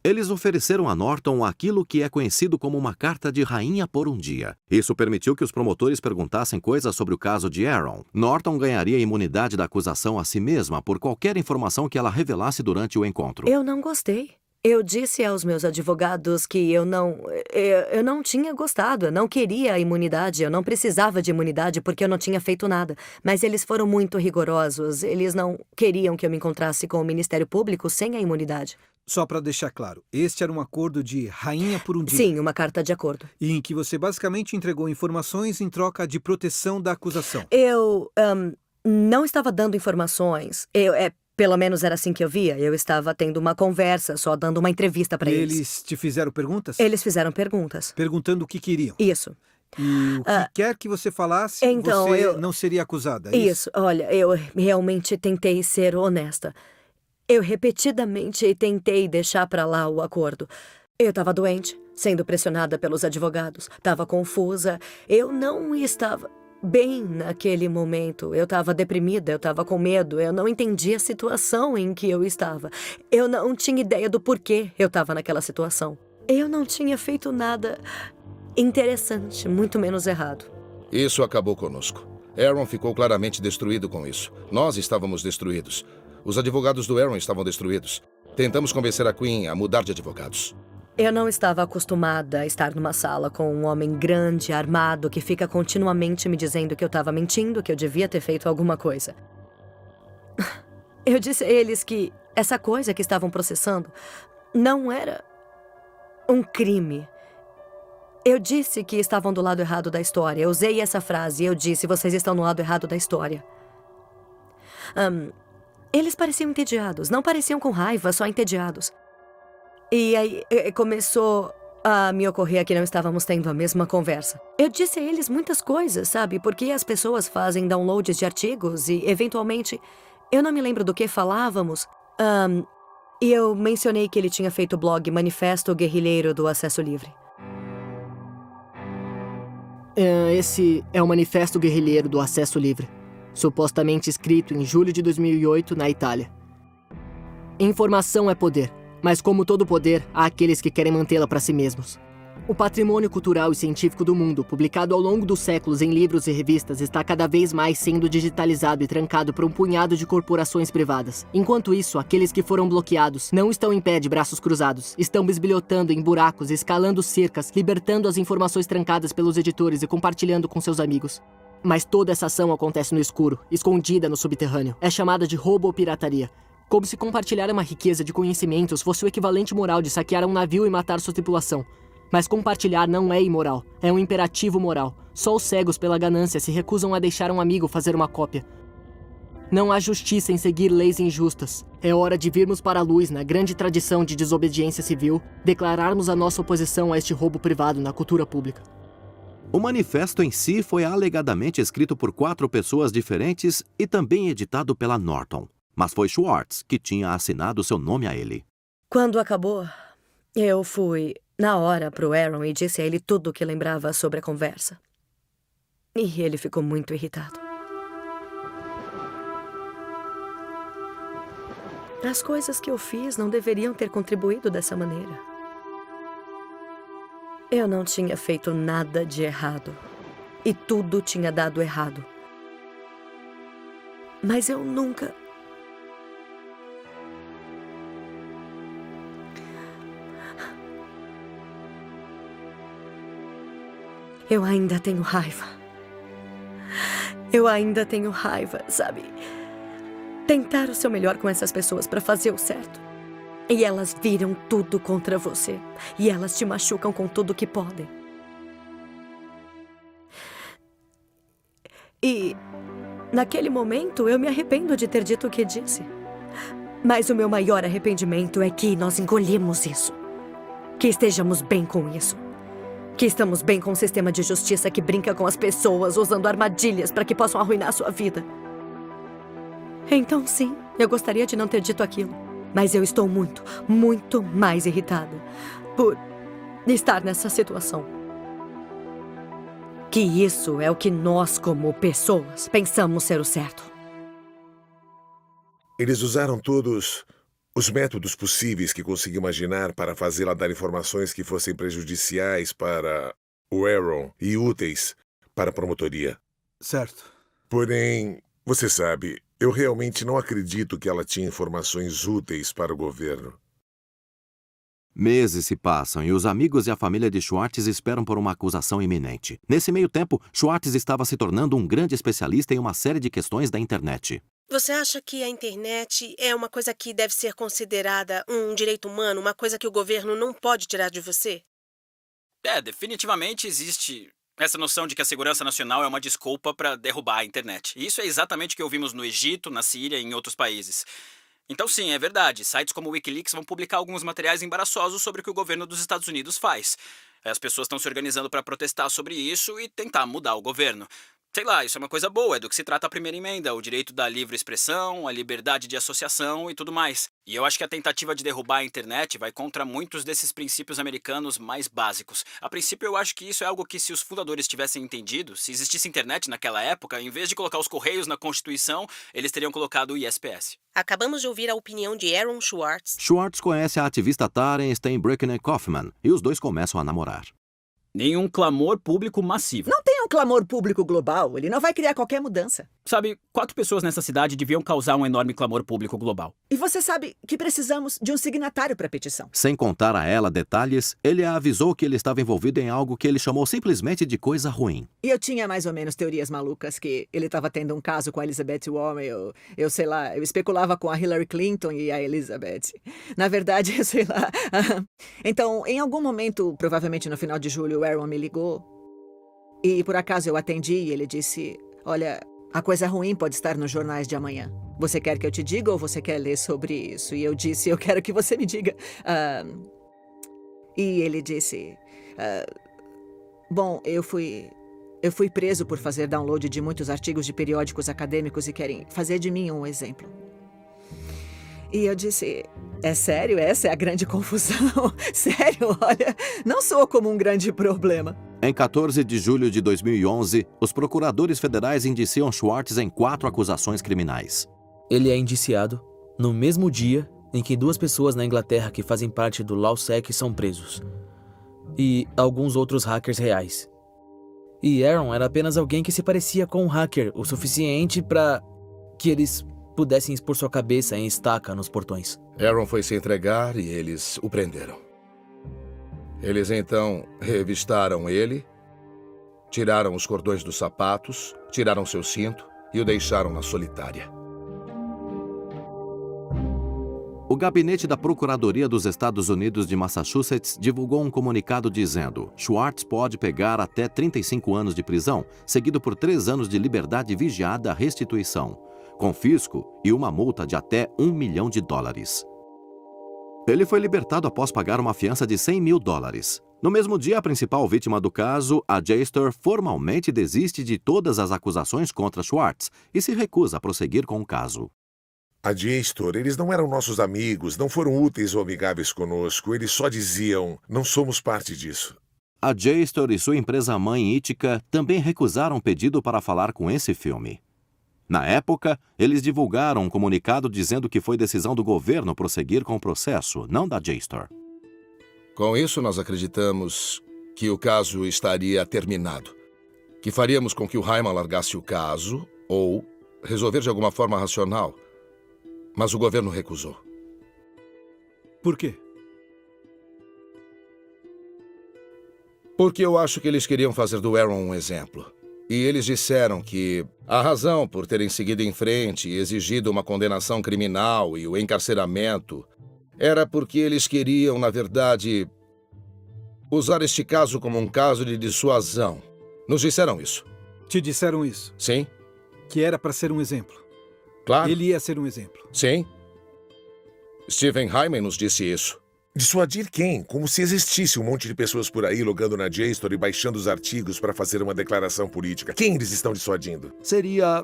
Eles ofereceram a Norton aquilo que é conhecido como uma carta de rainha por um dia. Isso permitiu que os promotores perguntassem coisas sobre o caso de Aaron. Norton ganharia imunidade da acusação a si mesma por qualquer informação que ela revelasse durante o encontro. Eu não gostei. Eu disse aos meus advogados que eu não tinha gostado, eu não queria a imunidade, eu não precisava de imunidade porque eu não tinha feito nada. Mas eles foram muito rigorosos, eles não queriam que eu me encontrasse com o Ministério Público sem a imunidade. Só para deixar claro, este era um acordo de rainha por um dia. Sim, uma carta de acordo. E em que você basicamente entregou informações em troca de proteção da acusação. Eu não estava dando informações. Pelo menos era assim que eu via. Eu estava tendo uma conversa, só dando uma entrevista para eles. Eles te fizeram perguntas? Eles fizeram perguntas. Perguntando o que queriam? Isso. E o que quer que você falasse, então, você não seria acusada, é isso? Olha, eu realmente tentei ser honesta. Eu repetidamente tentei deixar para lá o acordo. Eu estava doente, sendo pressionada pelos advogados. Estava confusa. Eu não estava bem naquele momento. Eu estava deprimida, eu estava com medo. Eu não entendia a situação em que eu estava. Eu não tinha ideia do porquê eu estava naquela situação. Eu não tinha feito nada interessante, muito menos errado. Isso acabou conosco. Aaron ficou claramente destruído com isso. Nós estávamos destruídos. Os advogados do Aaron estavam destruídos. Tentamos convencer a Queen a mudar de advogados. Eu não estava acostumada a estar numa sala com um homem grande, armado, que fica continuamente me dizendo que eu estava mentindo, que eu devia ter feito alguma coisa. Eu disse a eles que essa coisa que estavam processando não era um crime. Eu disse que estavam do lado errado da história. Eu usei essa frase e eu disse, vocês estão no lado errado da história. Eles pareciam entediados, não pareciam com raiva, só entediados. E aí começou a me ocorrer que não estávamos tendo a mesma conversa. Eu disse a eles muitas coisas, sabe? Porque as pessoas fazem downloads de artigos e, eventualmente, eu não me lembro do que falávamos. E eu mencionei que ele tinha feito o blog Manifesto Guerrilheiro do Acesso Livre. Esse é o Manifesto Guerrilheiro do Acesso Livre. Supostamente escrito em julho de 2008 na Itália. Informação é poder, mas como todo poder, há aqueles que querem mantê-la para si mesmos. O patrimônio cultural e científico do mundo, publicado ao longo dos séculos em livros e revistas, está cada vez mais sendo digitalizado e trancado por um punhado de corporações privadas. Enquanto isso, aqueles que foram bloqueados não estão em pé de braços cruzados. Estão bisbilhotando em buracos, escalando cercas, libertando as informações trancadas pelos editores e compartilhando com seus amigos. Mas toda essa ação acontece no escuro, escondida no subterrâneo. É chamada de roubo ou pirataria. Como se compartilhar uma riqueza de conhecimentos fosse o equivalente moral de saquear um navio e matar sua tripulação. Mas compartilhar não é imoral, é um imperativo moral. Só os cegos pela ganância se recusam a deixar um amigo fazer uma cópia. Não há justiça em seguir leis injustas. É hora de virmos para a luz, na grande tradição de desobediência civil, declararmos a nossa oposição a este roubo privado na cultura pública. O manifesto em si foi alegadamente escrito por 4 pessoas diferentes e também editado pela Norton. Mas foi Schwartz que tinha assinado seu nome a ele. Quando acabou, eu fui na hora pro Aaron e disse a ele tudo o que lembrava sobre a conversa. E ele ficou muito irritado. As coisas que eu fiz não deveriam ter contribuído dessa maneira. Eu não tinha feito nada de errado. E tudo tinha dado errado. Mas eu nunca... Eu ainda tenho raiva. Eu ainda tenho raiva, sabe? Tentar o seu melhor com essas pessoas para fazer o certo. E elas viram tudo contra você. E elas te machucam com tudo que podem. E, naquele momento, eu me arrependo de ter dito o que disse. Mas o meu maior arrependimento é que nós engolimos isso. Que estejamos bem com isso. Que estamos bem com um sistema de justiça que brinca com as pessoas, usando armadilhas para que possam arruinar a sua vida. Então, sim, eu gostaria de não ter dito aquilo. Mas eu estou muito, muito mais irritada por estar nessa situação. Que isso é o que nós, como pessoas, pensamos ser o certo. Eles usaram todos os métodos possíveis que consegui imaginar para fazê-la dar informações que fossem prejudiciais para o Aaron e úteis para a promotoria. Certo. Porém, você sabe, eu realmente não acredito que ela tinha informações úteis para o governo. Meses se passam e os amigos e a família de Schwartz esperam por uma acusação iminente. Nesse meio tempo, Schwartz estava se tornando um grande especialista em uma série de questões da internet. Você acha que a internet é uma coisa que deve ser considerada um direito humano, uma coisa que o governo não pode tirar de você? Definitivamente existe essa noção de que a segurança nacional é uma desculpa para derrubar a internet. E isso é exatamente o que ouvimos no Egito, na Síria e em outros países. Então sim, é verdade, sites como o Wikileaks vão publicar alguns materiais embaraçosos sobre o que o governo dos Estados Unidos faz. As pessoas estão se organizando para protestar sobre isso e tentar mudar o governo. Sei lá, isso é uma coisa boa, é do que se trata a primeira emenda, o direito da livre expressão, a liberdade de associação e tudo mais. E eu acho que a tentativa de derrubar a internet vai contra muitos desses princípios americanos mais básicos. A princípio, eu acho que isso é algo que, se os fundadores tivessem entendido, se existisse internet naquela época, em vez de colocar os Correios na Constituição, eles teriam colocado o ISPS. Acabamos de ouvir a opinião de Aaron Schwartz. Schwartz conhece a ativista Taren Steinbrücken Kaufman e os dois começam a namorar. Nenhum clamor público massivo. Não tem um clamor público global. Ele não vai criar qualquer mudança. Sabe, 4 pessoas nessa cidade deviam causar um enorme clamor público global. E você sabe que precisamos de um signatário para a petição. Sem contar a ela detalhes, ele a avisou que ele estava envolvido em algo que ele chamou simplesmente de coisa ruim. E eu tinha mais ou menos teorias malucas que ele estava tendo um caso com a Elizabeth Warren, eu sei lá, eu especulava com a Hillary Clinton e a Elizabeth. Na verdade, eu sei lá. Então, em algum momento, provavelmente no final de julho, o Aaron me ligou. E por acaso eu atendi e ele disse, olha, a coisa ruim pode estar nos jornais de amanhã. Você quer que eu te diga ou você quer ler sobre isso? E eu disse, eu quero que você me diga. E ele disse, bom, eu fui preso por fazer download de muitos artigos de periódicos acadêmicos e querem fazer de mim um exemplo. E eu disse, é sério? Essa é a grande confusão? Sério? Olha, não soa como um grande problema. Em 14 de julho de 2011, os procuradores federais indiciam Schwartz em 4 acusações criminais. Ele é indiciado no mesmo dia em que 2 pessoas na Inglaterra que fazem parte do LawSec são presos. E alguns outros hackers reais. E Aaron era apenas alguém que se parecia com um hacker o suficiente para que eles pudessem expor sua cabeça em estaca nos portões. Aaron foi se entregar e eles o prenderam. Eles então revistaram ele, tiraram os cordões dos sapatos, tiraram seu cinto e o deixaram na solitária. O gabinete da Procuradoria dos Estados Unidos de Massachusetts divulgou um comunicado dizendo: Schwartz pode pegar até 35 anos de prisão, seguido por 3 anos de liberdade vigiada à restituição, confisco e uma multa de até $1 milhão. Ele foi libertado após pagar uma fiança de $100 mil. No mesmo dia, a principal vítima do caso, a JSTOR, formalmente desiste de todas as acusações contra Schwartz e se recusa a prosseguir com o caso. A JSTOR, eles não eram nossos amigos, não foram úteis ou amigáveis conosco, eles só diziam, não somos parte disso. A JSTOR e sua empresa-mãe Ithaca também recusaram o pedido para falar com esse filme. Na época, eles divulgaram um comunicado dizendo que foi decisão do governo prosseguir com o processo, não da JSTOR. Com isso, nós acreditamos que o caso estaria terminado, que faríamos com que o Hyman largasse o caso ou resolver de alguma forma racional, mas o governo recusou. Por quê? Porque eu acho que eles queriam fazer do Aaron um exemplo. E eles disseram que a razão por terem seguido em frente e exigido uma condenação criminal e o encarceramento era porque eles queriam, na verdade, usar este caso como um caso de dissuasão. Nos disseram isso. Te disseram isso? Sim. Que era para ser um exemplo. Claro. Ele ia ser um exemplo. Sim. Steven Hyman nos disse isso. Dissuadir quem? Como se existisse um monte de pessoas por aí logando na JSTOR e baixando os artigos para fazer uma declaração política. Quem eles estão dissuadindo? Seria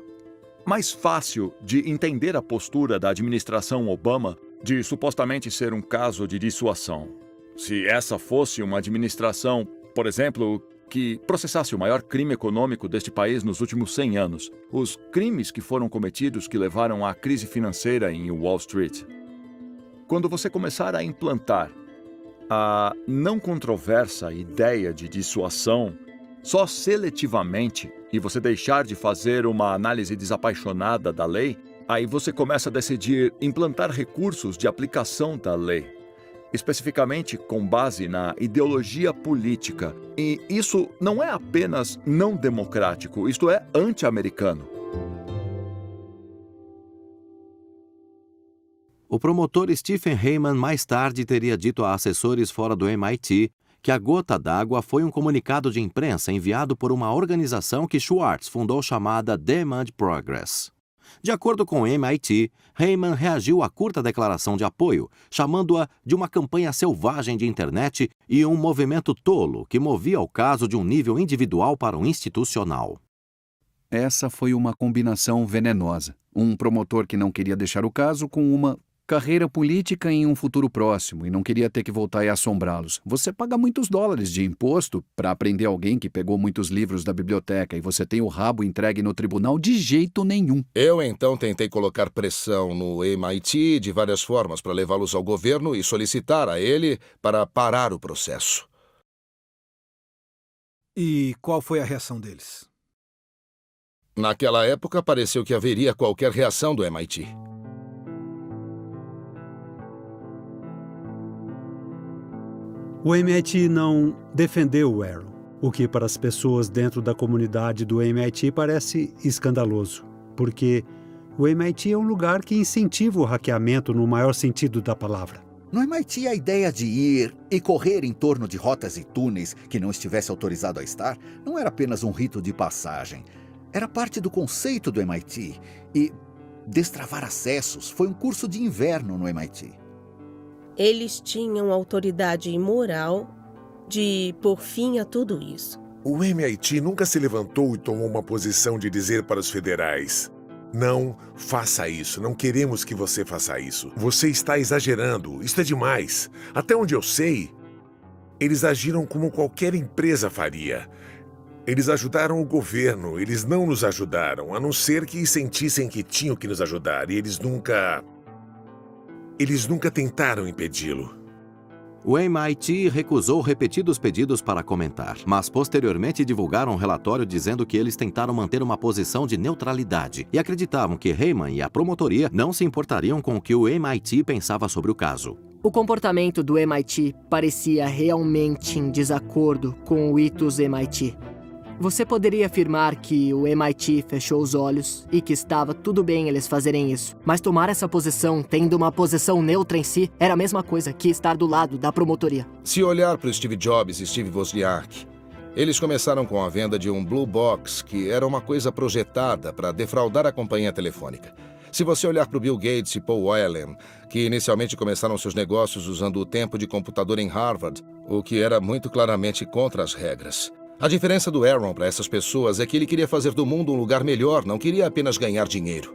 mais fácil de entender a postura da administração Obama de supostamente ser um caso de dissuasão. Se essa fosse uma administração, por exemplo, que processasse o maior crime econômico deste país nos últimos 100 anos, os crimes que foram cometidos que levaram à crise financeira em Wall Street. Quando você começar a implantar a não controversa ideia de dissuasão só seletivamente e você deixar de fazer uma análise desapaixonada da lei, aí você começa a decidir implantar recursos de aplicação da lei, especificamente com base na ideologia política. E isso não é apenas não democrático, isto é anti-americano. O promotor Stephen Heyman mais tarde teria dito a assessores fora do MIT que a gota d'água foi um comunicado de imprensa enviado por uma organização que Schwartz fundou chamada Demand Progress. De acordo com o MIT, Heyman reagiu à curta declaração de apoio, chamando-a de uma campanha selvagem de internet e um movimento tolo que movia o caso de um nível individual para o institucional. Essa foi uma combinação venenosa. Um promotor que não queria deixar o caso com uma carreira política em um futuro próximo e não queria ter que voltar e assombrá-los. Você paga muitos dólares de imposto para prender alguém que pegou muitos livros da biblioteca e você tem o rabo entregue no tribunal de jeito nenhum. Eu então tentei colocar pressão no MIT de várias formas para levá-los ao governo e solicitar a ele para parar o processo. E qual foi a reação deles? Naquela época, pareceu que haveria qualquer reação do MIT. O MIT não defendeu o Aaron, o que para as pessoas dentro da comunidade do MIT parece escandaloso, porque o MIT é um lugar que incentiva o hackeamento no maior sentido da palavra. No MIT, a ideia de ir e correr em torno de rotas e túneis que não estivesse autorizado a estar não era apenas um rito de passagem. Era parte do conceito do MIT. E destravar acessos foi um curso de inverno no MIT. Eles tinham autoridade moral de pôr fim a tudo isso. O MIT nunca se levantou e tomou uma posição de dizer para os federais: não faça isso, não queremos que você faça isso. Você está exagerando, isso é demais. Até onde eu sei, eles agiram como qualquer empresa faria. Eles ajudaram o governo, eles não nos ajudaram, a não ser que sentissem que tinham que nos ajudar. E eles nunca tentaram impedi-lo. O MIT recusou repetidos pedidos para comentar, mas posteriormente divulgaram um relatório dizendo que eles tentaram manter uma posição de neutralidade e acreditavam que Heyman e a promotoria não se importariam com o que o MIT pensava sobre o caso. O comportamento do MIT parecia realmente em desacordo com o ethos MIT. Você poderia afirmar que o MIT fechou os olhos e que estava tudo bem eles fazerem isso. Mas tomar essa posição, tendo uma posição neutra em si, era a mesma coisa que estar do lado da promotoria. Se olhar para Steve Jobs e Steve Wozniak, eles começaram com a venda de um Blue Box, que era uma coisa projetada para defraudar a companhia telefônica. Se você olhar para o Bill Gates e Paul Allen, que inicialmente começaram seus negócios usando o tempo de computador em Harvard, o que era muito claramente contra as regras. A diferença do Aaron para essas pessoas é que ele queria fazer do mundo um lugar melhor, não queria apenas ganhar dinheiro.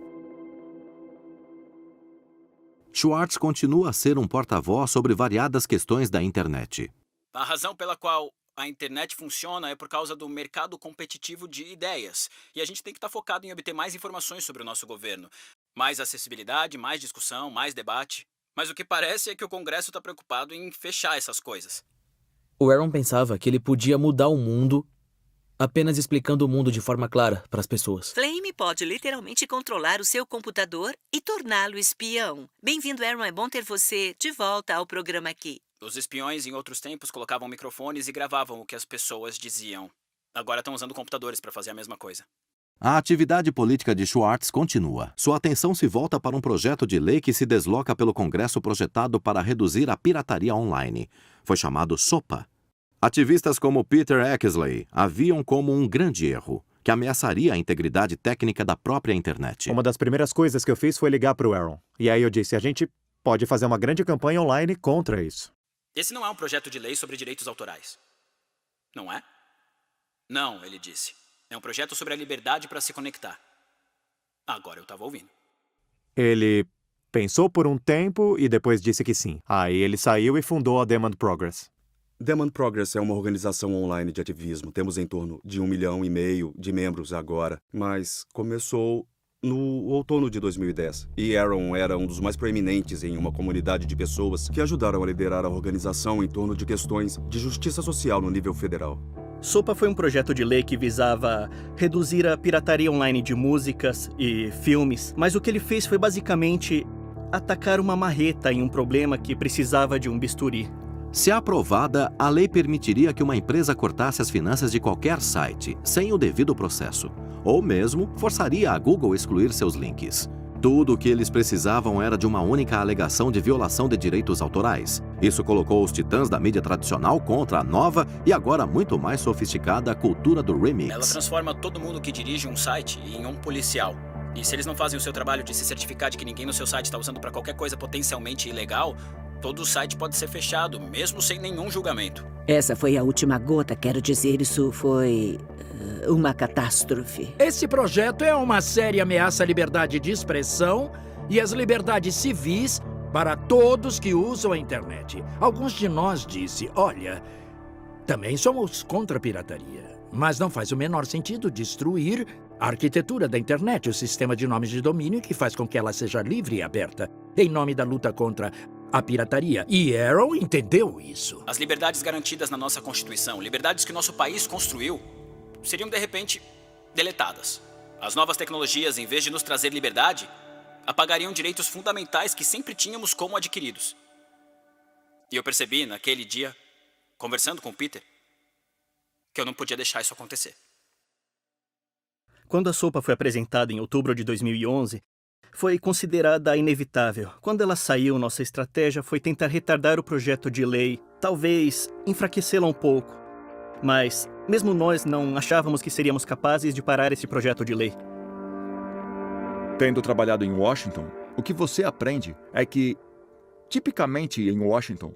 Schwartz continua a ser um porta-voz sobre variadas questões da internet. A razão pela qual a internet funciona é por causa do mercado competitivo de ideias. E a gente tem que estar focado em obter mais informações sobre o nosso governo. Mais acessibilidade, mais discussão, mais debate. Mas o que parece é que o Congresso está preocupado em fechar essas coisas. O Aaron pensava que ele podia mudar o mundo apenas explicando o mundo de forma clara para as pessoas. Flame pode literalmente controlar o seu computador e torná-lo espião. Bem-vindo, Aaron. É bom ter você de volta ao programa aqui. Os espiões, em outros tempos, colocavam microfones e gravavam o que as pessoas diziam. Agora estão usando computadores para fazer a mesma coisa. A atividade política de Schwartz continua. Sua atenção se volta para um projeto de lei que se desloca pelo Congresso projetado para reduzir a pirataria online. Foi chamado SOPA. Ativistas como Peter Eckersley haviam como um grande erro, que ameaçaria a integridade técnica da própria internet. Uma das primeiras coisas que eu fiz foi ligar para o Aaron. E aí eu disse, a gente pode fazer uma grande campanha online contra isso. Esse não é um projeto de lei sobre direitos autorais. Não é? Não, ele disse. É um projeto sobre a liberdade para se conectar. Agora eu estava ouvindo. Ele pensou por um tempo e depois disse que sim. Aí ele saiu e fundou a Demand Progress. Demand Progress é uma organização online de ativismo. Temos em torno de 1,5 milhão de membros agora, mas começou no outono de 2010. E Aaron era um dos mais proeminentes em uma comunidade de pessoas que ajudaram a liderar a organização em torno de questões de justiça social no nível federal. SOPA foi um projeto de lei que visava reduzir a pirataria online de músicas e filmes, mas o que ele fez foi basicamente atacar uma marreta em um problema que precisava de um bisturi. Se aprovada, a lei permitiria que uma empresa cortasse as finanças de qualquer site, sem o devido processo, ou mesmo forçaria a Google a excluir seus links. Tudo o que eles precisavam era de uma única alegação de violação de direitos autorais. Isso colocou os titãs da mídia tradicional contra a nova e agora muito mais sofisticada cultura do remix. Ela transforma todo mundo que dirige um site em um policial. E se eles não fazem o seu trabalho de se certificar de que ninguém no seu site está usando para qualquer coisa potencialmente ilegal, todo o site pode ser fechado, mesmo sem nenhum julgamento. Essa foi a última gota, quero dizer, isso foi uma catástrofe. Esse projeto é uma séria ameaça à liberdade de expressão e às liberdades civis para todos que usam a internet. Alguns de nós disse, olha, também somos contra a pirataria, mas não faz o menor sentido destruir a arquitetura da internet, o sistema de nomes de domínio que faz com que ela seja livre e aberta, em nome da luta contra a pirataria. E Aaron entendeu isso. As liberdades garantidas na nossa Constituição, liberdades que o nosso país construiu, seriam de repente deletadas. As novas tecnologias, em vez de nos trazer liberdade, apagariam direitos fundamentais que sempre tínhamos como adquiridos. E eu percebi naquele dia, conversando com o Peter, que eu não podia deixar isso acontecer. Quando a SOPA foi apresentada em outubro de 2011, foi considerada inevitável. Quando ela saiu, nossa estratégia foi tentar retardar o projeto de lei, talvez enfraquecê-la um pouco. Mas, mesmo nós, não achávamos que seríamos capazes de parar esse projeto de lei. Tendo trabalhado em Washington, o que você aprende é que, tipicamente em Washington,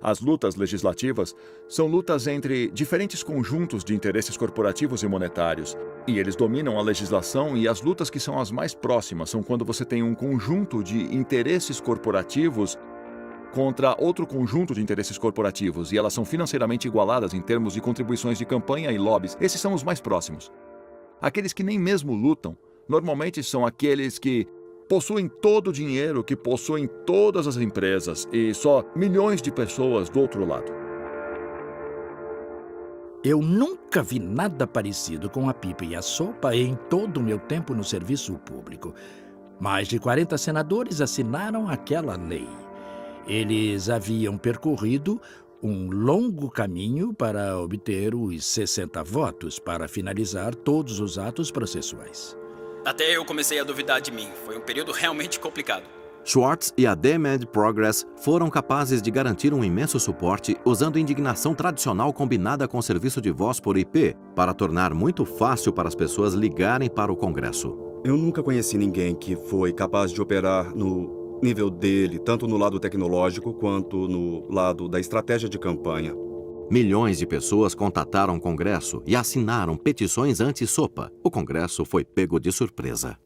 as lutas legislativas são lutas entre diferentes conjuntos de interesses corporativos e monetários, e eles dominam a legislação, e as lutas que são as mais próximas são quando você tem um conjunto de interesses corporativos contra outro conjunto de interesses corporativos, e elas são financeiramente igualadas em termos de contribuições de campanha e lobbies. Esses são os mais próximos. Aqueles que nem mesmo lutam, normalmente são aqueles que possuem todo o dinheiro, que possuem todas as empresas e só milhões de pessoas do outro lado. Eu nunca vi nada parecido com a pipa e a sopa em todo o meu tempo no serviço público. Mais de 40 senadores assinaram aquela lei. Eles haviam percorrido um longo caminho para obter os 60 votos para finalizar todos os atos processuais. Até eu comecei a duvidar de mim. Foi um período realmente complicado. Schwartz e a Demand Progress foram capazes de garantir um imenso suporte usando indignação tradicional combinada com serviço de voz por IP para tornar muito fácil para as pessoas ligarem para o Congresso. Eu nunca conheci ninguém que foi capaz de operar no nível dele, tanto no lado tecnológico quanto no lado da estratégia de campanha. Milhões de pessoas contataram o Congresso e assinaram petições anti-SOPA. O Congresso foi pego de surpresa.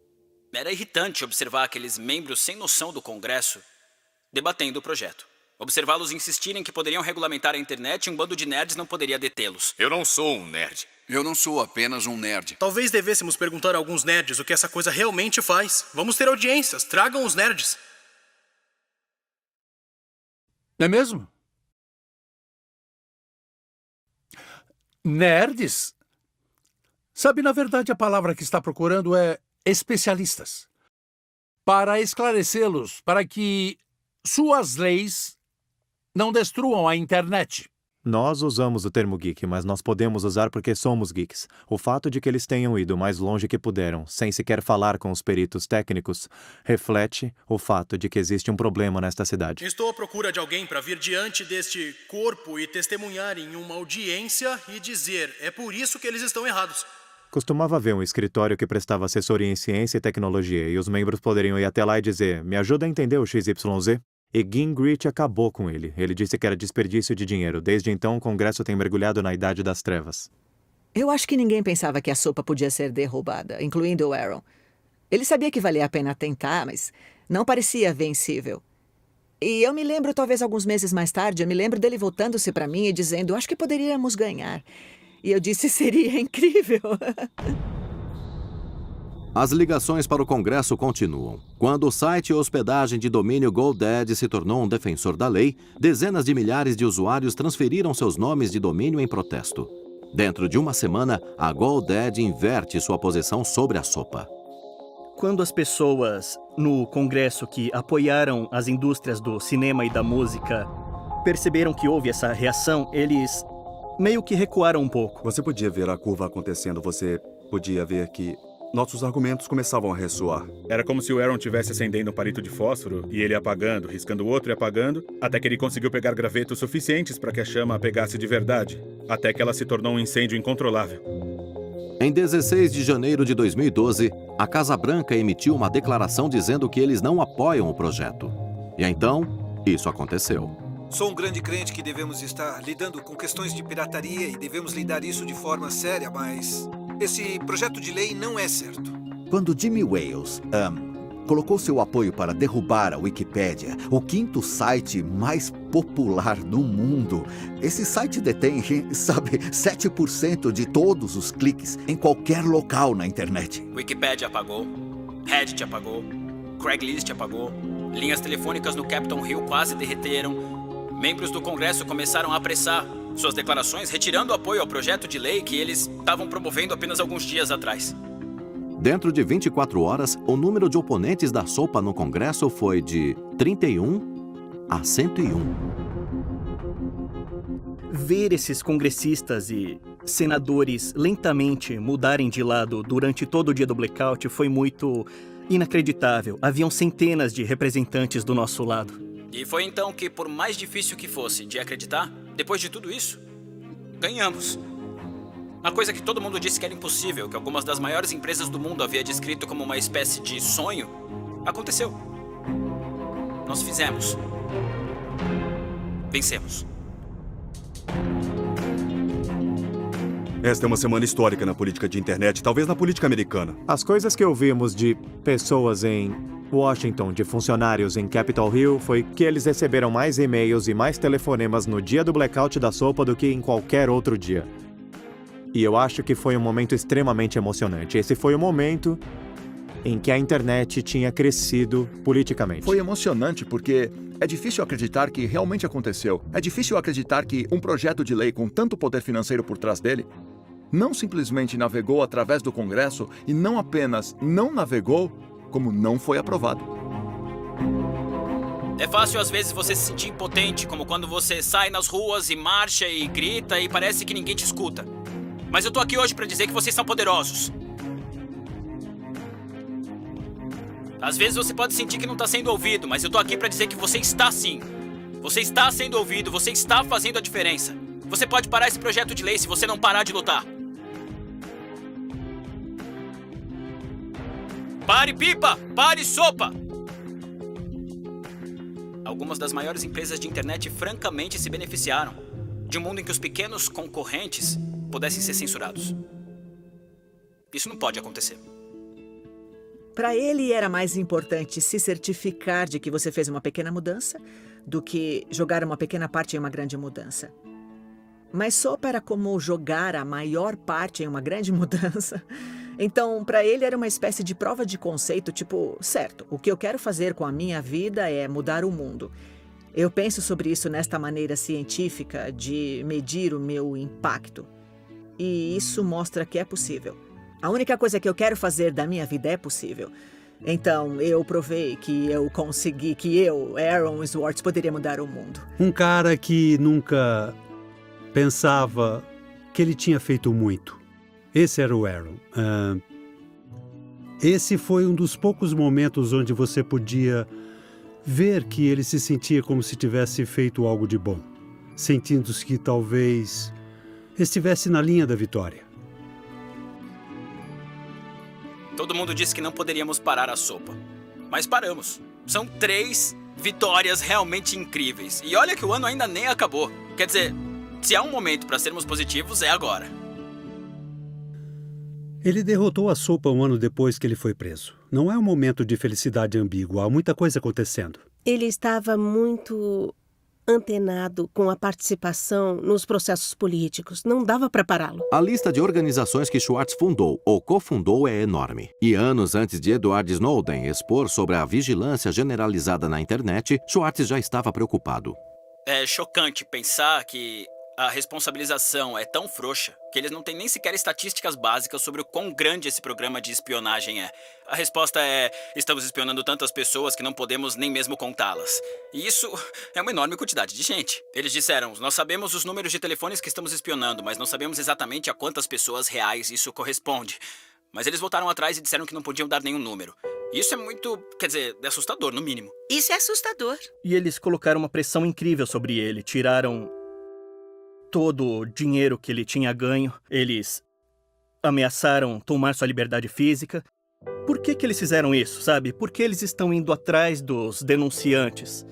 Era irritante observar aqueles membros sem noção do Congresso debatendo o projeto. Observá-los insistirem que poderiam regulamentar a internet e um bando de nerds não poderia detê-los. Eu não sou um nerd. Eu não sou apenas um nerd. Talvez devêssemos perguntar a alguns nerds o que essa coisa realmente faz. Vamos ter audiências. Tragam os nerds. Não é mesmo? Nerds? Sabe, na verdade, a palavra que está procurando é especialistas. Para esclarecê-los, para que suas leis não destruam a internet. Nós usamos o termo geek, mas nós podemos usar porque somos geeks. O fato de que eles tenham ido o mais longe que puderam, sem sequer falar com os peritos técnicos, reflete o fato de que existe um problema nesta cidade. Estou à procura de alguém para vir diante deste corpo e testemunhar em uma audiência e dizer: é por isso que eles estão errados. Costumava haver um escritório que prestava assessoria em ciência e tecnologia, e os membros poderiam ir até lá e dizer: me ajuda a entender o XYZ? E Gingrich acabou com ele. Ele disse que era desperdício de dinheiro. Desde então, o Congresso tem mergulhado na Idade das Trevas. Eu acho que ninguém pensava que a sopa podia ser derrubada, incluindo o Aaron. Ele sabia que valia a pena tentar, mas não parecia vencível. E eu me lembro, talvez alguns meses mais tarde, eu me lembro dele voltando-se para mim e dizendo: acho que poderíamos ganhar. E eu disse: seria incrível. As ligações para o Congresso continuam. Quando o site e hospedagem de domínio GoDaddy se tornou um defensor da lei, dezenas de milhares de usuários transferiram seus nomes de domínio em protesto. Dentro de uma semana, a GoDaddy inverte sua posição sobre a sopa. Quando as pessoas no Congresso que apoiaram as indústrias do cinema e da música perceberam que houve essa reação, eles meio que recuaram um pouco. Você podia ver a curva acontecendo, você podia ver que nossos argumentos começavam a ressoar. Era como se o Aaron estivesse acendendo um palito de fósforo e ele apagando, riscando o outro e apagando, até que ele conseguiu pegar gravetos suficientes para que a chama pegasse de verdade, até que ela se tornou um incêndio incontrolável. Em 16 de janeiro de 2012, a Casa Branca emitiu uma declaração dizendo que eles não apoiam o projeto. E então, isso aconteceu. Sou um grande crente que devemos estar lidando com questões de pirataria e devemos lidar isso de forma séria, mas esse projeto de lei não é certo. Quando Jimmy Wales colocou seu apoio para derrubar a Wikipédia, o 5º site mais popular do mundo, esse site detém, 7% de todos os cliques em qualquer local na internet. Wikipedia apagou, Reddit apagou, Craigslist apagou, linhas telefônicas no Capitol Hill quase derreteram. Membros do Congresso começaram a apressar suas declarações, retirando o apoio ao projeto de lei que eles estavam promovendo apenas alguns dias atrás. Dentro de 24 horas, o número de oponentes da sopa no Congresso foi de 31 a 101. Ver esses congressistas e senadores lentamente mudarem de lado durante todo o dia do blackout foi muito inacreditável. Haviam centenas de representantes do nosso lado. E foi então que, por mais difícil que fosse de acreditar, depois de tudo isso, ganhamos. Uma coisa que todo mundo disse que era impossível, que algumas das maiores empresas do mundo havia descrito como uma espécie de sonho, aconteceu. Nós fizemos. Vencemos. Esta é uma semana histórica na política de internet, talvez na política americana. As coisas que ouvimos de pessoas em Washington, de funcionários em Capitol Hill, foi que eles receberam mais e-mails e mais telefonemas no dia do blackout da sopa do que em qualquer outro dia. E eu acho que foi um momento extremamente emocionante. Esse foi o momento em que a internet tinha crescido politicamente. Foi emocionante porque é difícil acreditar que realmente aconteceu. É difícil acreditar que um projeto de lei com tanto poder financeiro por trás dele não simplesmente navegou através do Congresso e não apenas não navegou, como não foi aprovado. É fácil às vezes você se sentir impotente, como quando você sai nas ruas e marcha e grita e parece que ninguém te escuta. Mas eu tô aqui hoje pra dizer que vocês são poderosos. Às vezes você pode sentir que não tá sendo ouvido, mas eu tô aqui pra dizer que você está sim. Você está sendo ouvido, você está fazendo a diferença. Você pode parar esse projeto de lei se você não parar de lutar. Pare pipa! Pare sopa! Algumas das maiores empresas de internet francamente se beneficiaram de um mundo em que os pequenos concorrentes pudessem ser censurados. Isso não pode acontecer. Para ele era mais importante se certificar de que você fez uma pequena mudança do que jogar uma pequena parte em uma grande mudança. Mas sopa era como jogar a maior parte em uma grande mudança. Então, para ele era uma espécie de prova de conceito, tipo, certo, o que eu quero fazer com a minha vida é mudar o mundo. Eu penso sobre isso nesta maneira científica de medir o meu impacto. E isso mostra que é possível. A única coisa que eu quero fazer da minha vida é possível. Então, eu provei que eu consegui, que eu, Aaron Swartz, poderia mudar o mundo. Um cara que nunca pensava que ele tinha feito muito. Esse era o Aaron. Esse foi um dos poucos momentos onde você podia ver que ele se sentia como se tivesse feito algo de bom, sentindo-se que talvez estivesse na linha da vitória. Todo mundo disse que não poderíamos parar a sopa. Mas paramos. São 3 vitórias realmente incríveis. E olha que o ano ainda nem acabou. Quer dizer, se há um momento para sermos positivos, é agora. Ele derrotou a sopa um ano depois que ele foi preso. Não é um momento de felicidade ambíguo, há muita coisa acontecendo. Ele estava muito antenado com a participação nos processos políticos. Não dava para pará-lo. A lista de organizações que Schwartz fundou ou cofundou é enorme. E anos antes de Edward Snowden expor sobre a vigilância generalizada na internet, Schwartz já estava preocupado. É chocante pensar que a responsabilização é tão frouxa que eles não têm nem sequer estatísticas básicas sobre o quão grande esse programa de espionagem é. A resposta é: estamos espionando tantas pessoas que não podemos nem mesmo contá-las. E isso é uma enorme quantidade de gente. Eles disseram: nós sabemos os números de telefones que estamos espionando, mas não sabemos exatamente a quantas pessoas reais isso corresponde. Mas eles voltaram atrás e disseram que não podiam dar nenhum número. Isso é muito, quer dizer, assustador, no mínimo. Isso é assustador. E eles colocaram uma pressão incrível sobre ele, tiraram todo o dinheiro que ele tinha ganho. Eles ameaçaram tomar sua liberdade física. Por que eles fizeram isso, sabe? Por que eles estão indo atrás dos denunciantes?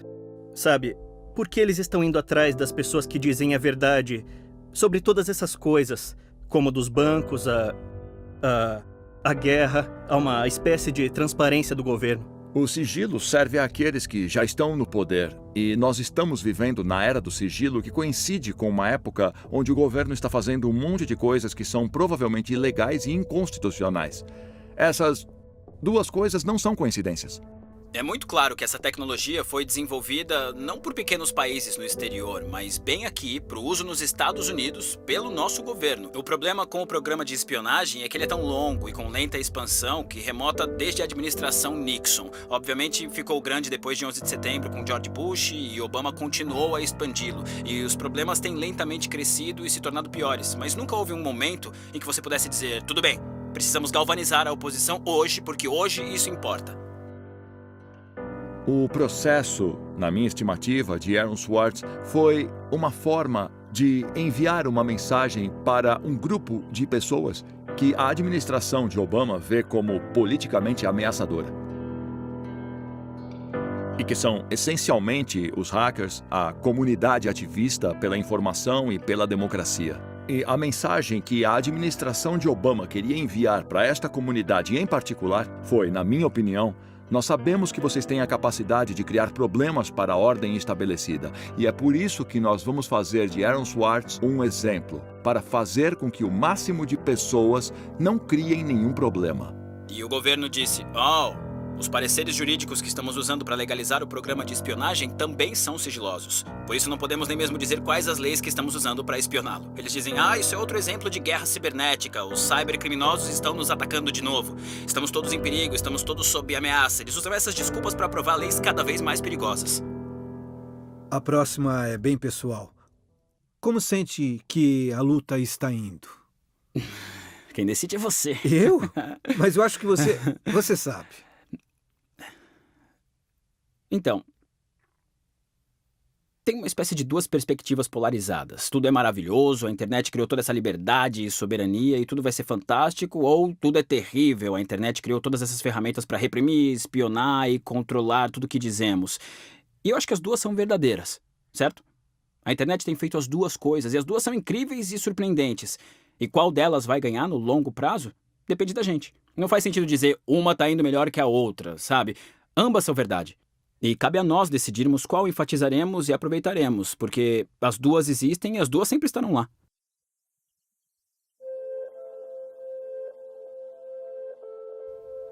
Sabe? Por que eles estão indo atrás das pessoas que dizem a verdade sobre todas essas coisas? Como dos bancos, a guerra, a uma espécie de transparência do governo. O sigilo serve àqueles que já estão no poder, e nós estamos vivendo na era do sigilo, que coincide com uma época onde o governo está fazendo um monte de coisas que são provavelmente ilegais e inconstitucionais. Essas 2 coisas não são coincidências. É muito claro que essa tecnologia foi desenvolvida não por pequenos países no exterior, mas bem aqui, para o uso nos Estados Unidos, pelo nosso governo. O problema com o programa de espionagem é que ele é tão longo e com lenta expansão que remota desde a administração Nixon. Obviamente ficou grande depois de 11 de setembro com George Bush e Obama continuou a expandi-lo. E os problemas têm lentamente crescido e se tornado piores, mas nunca houve um momento em que você pudesse dizer: tudo bem, precisamos galvanizar a oposição hoje, porque hoje isso importa. O processo, na minha estimativa, de Aaron Swartz foi uma forma de enviar uma mensagem para um grupo de pessoas que a administração de Obama vê como politicamente ameaçadora. E que são, essencialmente, os hackers, a comunidade ativista pela informação e pela democracia. E a mensagem que a administração de Obama queria enviar para esta comunidade em particular foi, na minha opinião: nós sabemos que vocês têm a capacidade de criar problemas para a ordem estabelecida, e é por isso que nós vamos fazer de Aaron Swartz um exemplo, para fazer com que o máximo de pessoas não criem nenhum problema. E o governo disse: os pareceres jurídicos que estamos usando para legalizar o programa de espionagem também são sigilosos. Por isso não podemos nem mesmo dizer quais as leis que estamos usando para espioná-lo. Eles dizem: isso é outro exemplo de guerra cibernética. Os cybercriminosos estão nos atacando de novo. Estamos todos em perigo, estamos todos sob ameaça. Eles usam essas desculpas para aprovar leis cada vez mais perigosas. A próxima é bem pessoal. Como sente que a luta está indo? Quem decide é você. Eu? Mas eu acho que você sabe. Então, tem uma espécie de 2 perspectivas polarizadas. Tudo é maravilhoso, a internet criou toda essa liberdade e soberania e tudo vai ser fantástico, ou tudo é terrível, a internet criou todas essas ferramentas para reprimir, espionar e controlar tudo que dizemos. E eu acho que as 2 são verdadeiras, certo? A internet tem feito as 2 coisas e as 2 são incríveis e surpreendentes. E qual delas vai ganhar no longo prazo? Depende da gente. Não faz sentido dizer uma tá indo melhor que a outra, sabe? Ambas são verdade. E cabe a nós decidirmos qual enfatizaremos e aproveitaremos, porque as 2 existem e as 2 sempre estarão lá.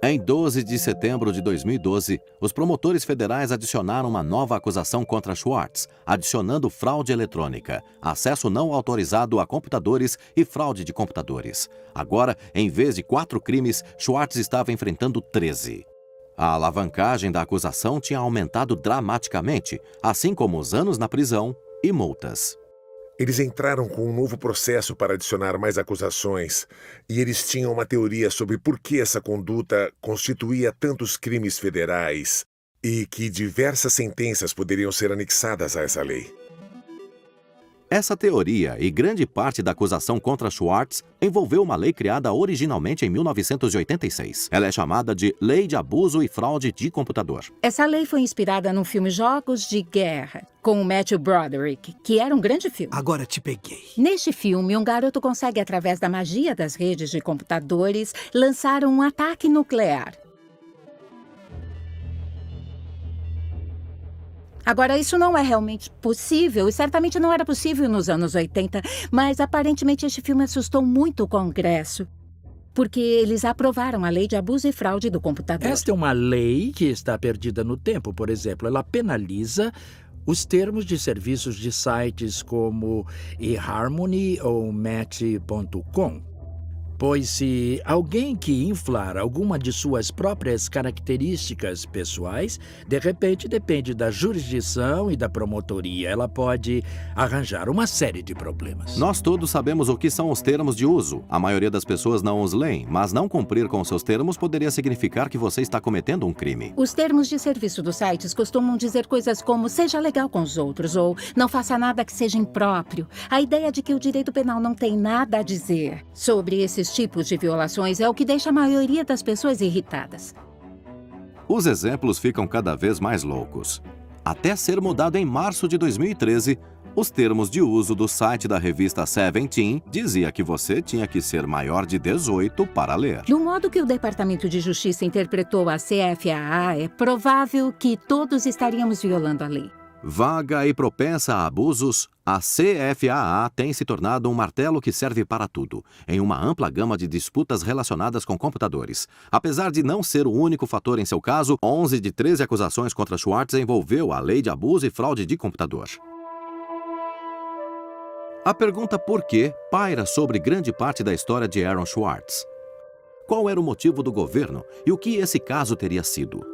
Em 12 de setembro de 2012, os promotores federais adicionaram uma nova acusação contra Schwartz, adicionando fraude eletrônica, acesso não autorizado a computadores e fraude de computadores. Agora, em vez de 4 crimes, Schwartz estava enfrentando 13. A alavancagem da acusação tinha aumentado dramaticamente, assim como os anos na prisão e multas. Eles entraram com um novo processo para adicionar mais acusações, e eles tinham uma teoria sobre por que essa conduta constituía tantos crimes federais e que diversas sentenças poderiam ser anexadas a essa lei. Essa teoria e grande parte da acusação contra Schwartz envolveu uma lei criada originalmente em 1986. Ela é chamada de Lei de Abuso e Fraude de Computador. Essa lei foi inspirada no filme Jogos de Guerra, com o Matthew Broderick, que era um grande filme. Agora te peguei. Neste filme, um garoto consegue, através da magia das redes de computadores, lançar um ataque nuclear. Agora, isso não é realmente possível, e certamente não era possível nos anos 80, mas aparentemente este filme assustou muito o Congresso, porque eles aprovaram a Lei de Abuso e Fraude do Computador. Esta é uma lei que está perdida no tempo. Por exemplo, ela penaliza os termos de serviços de sites como eHarmony ou Match.com. Pois se alguém que inflar alguma de suas próprias características pessoais, de repente depende da jurisdição e da promotoria, ela pode arranjar uma série de problemas. Nós todos sabemos o que são os termos de uso. A maioria das pessoas não os leem, mas não cumprir com seus termos poderia significar que você está cometendo um crime. Os termos de serviço dos sites costumam dizer coisas como seja legal com os outros ou não faça nada que seja impróprio. A ideia de que o direito penal não tem nada a dizer sobre esses tipos de violações é o que deixa a maioria das pessoas irritadas. Os exemplos ficam cada vez mais loucos. Até ser mudado em março de 2013, os termos de uso do site da revista Seventeen dizia que você tinha que ser maior de 18 para ler. Do modo que o Departamento de Justiça interpretou a CFAA, é provável que todos estaríamos violando a lei. Vaga e propensa a abusos, a CFAA tem se tornado um martelo que serve para tudo, em uma ampla gama de disputas relacionadas com computadores. Apesar de não ser o único fator em seu caso, 11 de 13 acusações contra Schwartz envolveu a Lei de Abuso e Fraude de Computador. A pergunta por quê paira sobre grande parte da história de Aaron Swartz. Qual era o motivo do governo e o que esse caso teria sido?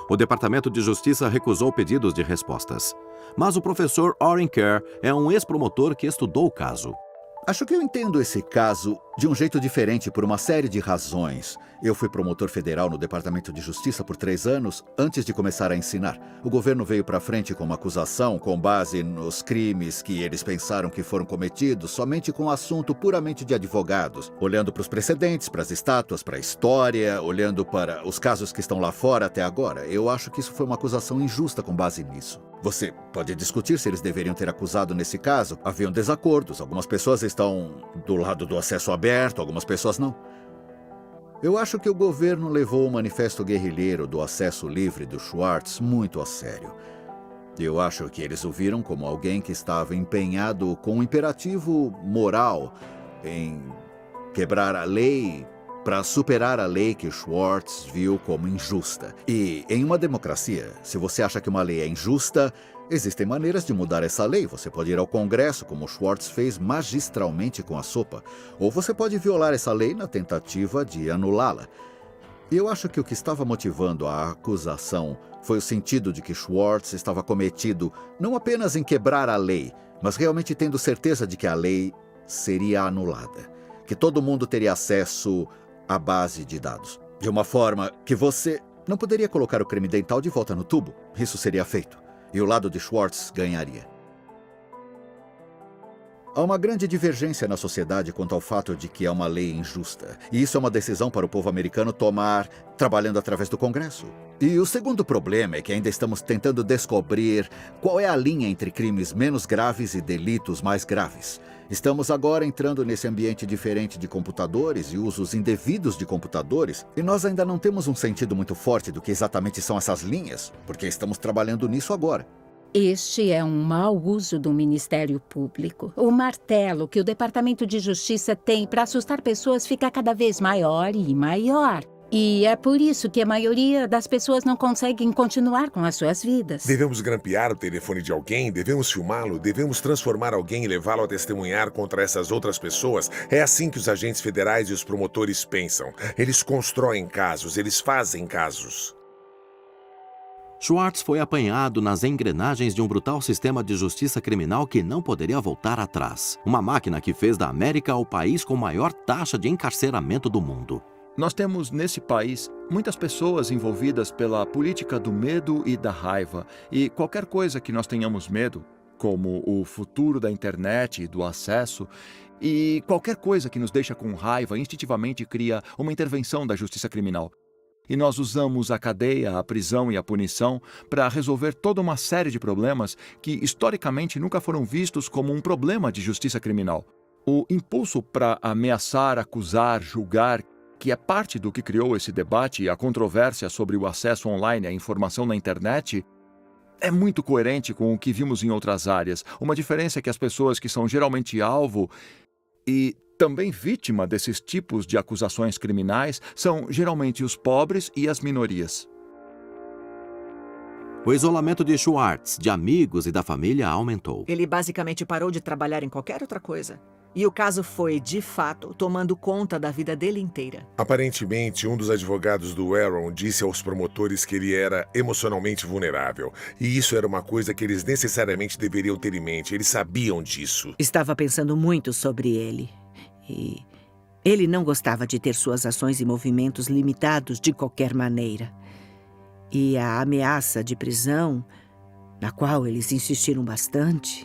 O Departamento de Justiça recusou pedidos de respostas. Mas o professor Oren Kerr é um ex-promotor que estudou o caso. Acho que eu entendo esse caso de um jeito diferente por uma série de razões. Eu fui promotor federal no Departamento de Justiça por 3 anos antes de começar a ensinar. O governo veio para frente com uma acusação com base nos crimes que eles pensaram que foram cometidos somente com assunto puramente de advogados, olhando para os precedentes, para as estátuas, para a história, olhando para os casos que estão lá fora até agora. Eu acho que isso foi uma acusação injusta com base nisso. Você pode discutir se eles deveriam ter acusado nesse caso. Haviam desacordos. Algumas pessoas estão do lado do acesso aberto, algumas pessoas não. Eu acho que o governo levou o manifesto guerrilheiro do acesso livre do Schwartz muito a sério. Eu acho que eles o viram como alguém que estava empenhado com um imperativo moral em quebrar a lei para superar a lei que Schwartz viu como injusta. E em uma democracia, se você acha que uma lei é injusta, existem maneiras de mudar essa lei. Você pode ir ao Congresso, como Schwartz fez magistralmente com a sopa, ou você pode violar essa lei na tentativa de anulá-la. E eu acho que o que estava motivando a acusação foi o sentido de que Schwartz estava cometido não apenas em quebrar a lei, mas realmente tendo certeza de que a lei seria anulada, que todo mundo teria acesso à base de dados, de uma forma que você não poderia colocar o creme dental de volta no tubo. Isso seria feito. E o lado de Schwartz ganharia. Há uma grande divergência na sociedade quanto ao fato de que é uma lei injusta. E isso é uma decisão para o povo americano tomar, trabalhando através do Congresso. E o segundo problema é que ainda estamos tentando descobrir qual é a linha entre crimes menos graves e delitos mais graves. Estamos agora entrando nesse ambiente diferente de computadores e usos indevidos de computadores, e nós ainda não temos um sentido muito forte do que exatamente são essas linhas, porque estamos trabalhando nisso agora. Este é um mau uso do Ministério Público. O martelo que o Departamento de Justiça tem para assustar pessoas fica cada vez maior e maior. E é por isso que a maioria das pessoas não conseguem continuar com as suas vidas. Devemos grampear o telefone de alguém, devemos filmá-lo, devemos transformar alguém e levá-lo a testemunhar contra essas outras pessoas. É assim que os agentes federais e os promotores pensam. Eles constroem casos, eles fazem casos. Schwartz foi apanhado nas engrenagens de um brutal sistema de justiça criminal que não poderia voltar atrás. Uma máquina que fez da América o país com maior taxa de encarceramento do mundo. Nós temos nesse país muitas pessoas envolvidas pela política do medo e da raiva. E qualquer coisa que nós tenhamos medo, como o futuro da internet e do acesso, e qualquer coisa que nos deixa com raiva, instintivamente cria uma intervenção da justiça criminal. E nós usamos a cadeia, a prisão e a punição para resolver toda uma série de problemas que, historicamente, nunca foram vistos como um problema de justiça criminal. O impulso para ameaçar, acusar, julgar, que é parte do que criou esse debate e a controvérsia sobre o acesso online à informação na internet, é muito coerente com o que vimos em outras áreas. Uma diferença é que as pessoas que são geralmente alvo e também vítima desses tipos de acusações criminais são geralmente os pobres e as minorias. O isolamento de Schwartz, de amigos e da família aumentou. Ele basicamente parou de trabalhar em qualquer outra coisa. E o caso foi, de fato, tomando conta da vida dele inteira. Aparentemente, um dos advogados do Aaron disse aos promotores que ele era emocionalmente vulnerável. E isso era uma coisa que eles necessariamente deveriam ter em mente. Eles sabiam disso. Estava pensando muito sobre ele. E ele não gostava de ter suas ações e movimentos limitados de qualquer maneira. E a ameaça de prisão, na qual eles insistiram bastante,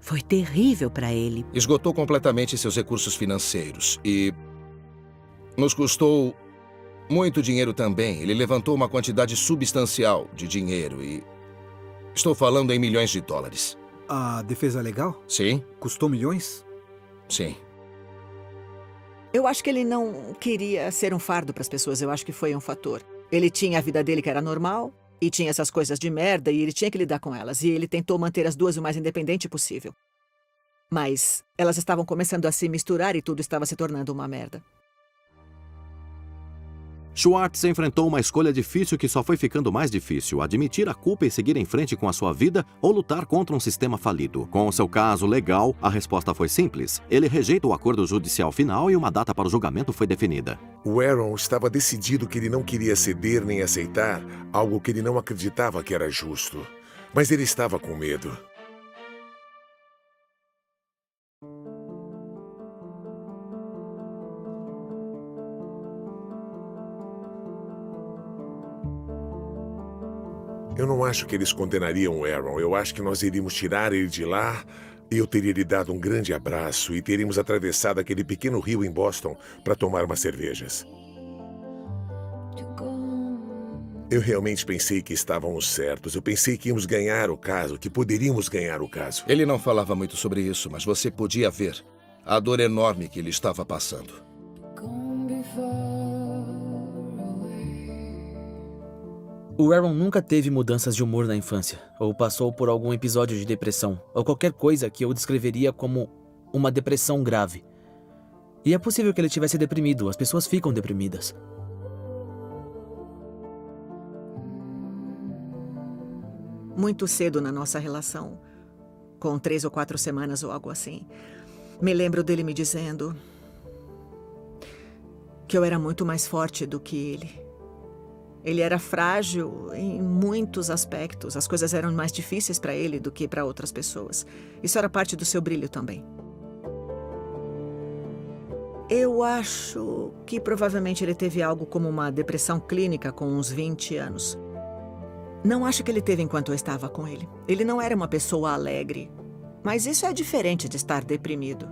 foi terrível para ele. Esgotou completamente seus recursos financeiros e nos custou muito dinheiro também. Ele levantou uma quantidade substancial de dinheiro e estou falando em milhões de dólares. A defesa legal? Sim. Custou milhões? Sim. Eu acho que ele não queria ser um fardo para as pessoas. Eu acho que foi um fator. Ele tinha a vida dele que era normal e tinha essas coisas de merda e ele tinha que lidar com elas. E ele tentou manter as duas o mais independente possível. Mas elas estavam começando a se misturar e tudo estava se tornando uma merda. Schwartz enfrentou uma escolha difícil que só foi ficando mais difícil: admitir a culpa e seguir em frente com a sua vida ou lutar contra um sistema falido. Com o seu caso legal, a resposta foi simples. Ele rejeita o acordo judicial final e uma data para o julgamento foi definida. O Aaron estava decidido que ele não queria ceder nem aceitar algo que ele não acreditava que era justo. Mas ele estava com medo. Eu não acho que eles condenariam o Aaron. Eu acho que nós iríamos tirar ele de lá e eu teria lhe dado um grande abraço e teríamos atravessado aquele pequeno rio em Boston para tomar umas cervejas. Eu realmente pensei que estávamos certos. Eu pensei que íamos ganhar o caso, que poderíamos ganhar o caso. Ele não falava muito sobre isso, mas você podia ver a dor enorme que ele estava passando. O Aaron nunca teve mudanças de humor na infância, ou passou por algum episódio de depressão, ou qualquer coisa que eu descreveria como uma depressão grave. E é possível que ele tivesse deprimido, as pessoas ficam deprimidas. Muito cedo na nossa relação, com 3 ou 4 semanas ou algo assim, me lembro dele me dizendo que eu era muito mais forte do que ele. Ele era frágil em muitos aspectos. As coisas eram mais difíceis para ele do que para outras pessoas. Isso era parte do seu brilho também. Eu acho que provavelmente ele teve algo como uma depressão clínica com uns 20 anos. Não acho que ele teve enquanto eu estava com ele. Ele não era uma pessoa alegre. Mas isso é diferente de estar deprimido.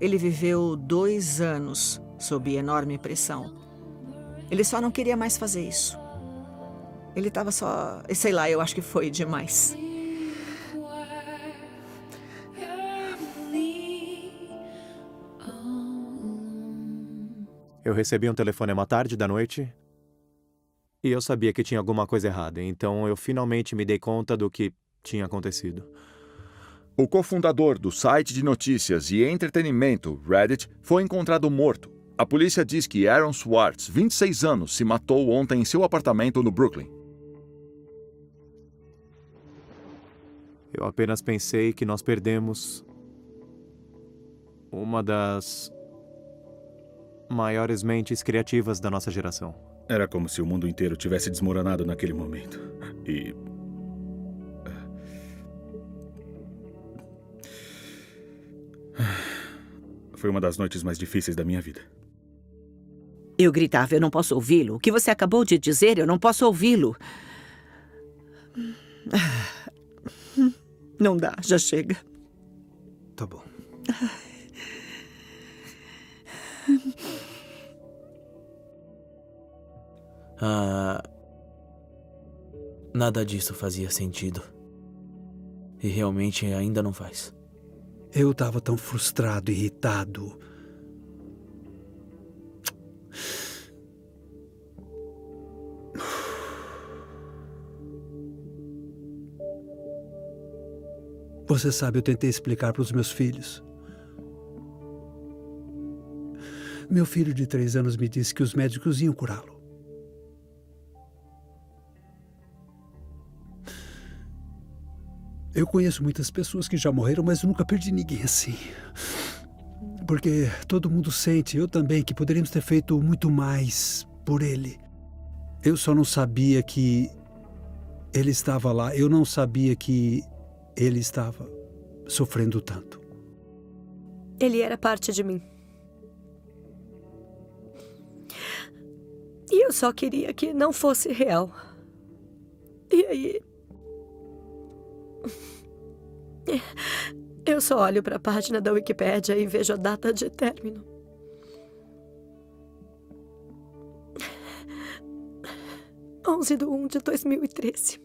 Ele viveu 2 anos sob enorme pressão. Ele só não queria mais fazer isso. Ele estava só... Sei lá, eu acho que foi demais. Eu recebi um telefonema à tarde da noite e eu sabia que tinha alguma coisa errada. Então eu finalmente me dei conta do que tinha acontecido. O cofundador do site de notícias e entretenimento Reddit foi encontrado morto. A polícia diz que Aaron Schwartz, 26 anos, se matou ontem em seu apartamento no Brooklyn. Eu apenas pensei que nós perdemos uma das maiores mentes criativas da nossa geração. Era como se o mundo inteiro tivesse desmoronado naquele momento. E... foi uma das noites mais difíceis da minha vida. Eu gritava, eu não posso ouvi-lo. O que você acabou de dizer, eu não posso ouvi-lo. Não dá, já chega. Tá bom. Nada disso fazia sentido. E realmente ainda não faz. Eu estava tão frustrado, irritado. Você sabe, eu tentei explicar para os meus filhos. Meu filho de 3 anos me disse que os médicos iam curá-lo. Eu conheço muitas pessoas que já morreram, mas eu nunca perdi ninguém assim. Porque todo mundo sente, eu também, que poderíamos ter feito muito mais por ele. Eu só não sabia que ele estava lá. Eu não sabia que ele estava sofrendo tanto. Ele era parte de mim. E eu só queria que não fosse real. E aí... eu só olho para a página da Wikipédia e vejo a data de término. – 11/1/2013.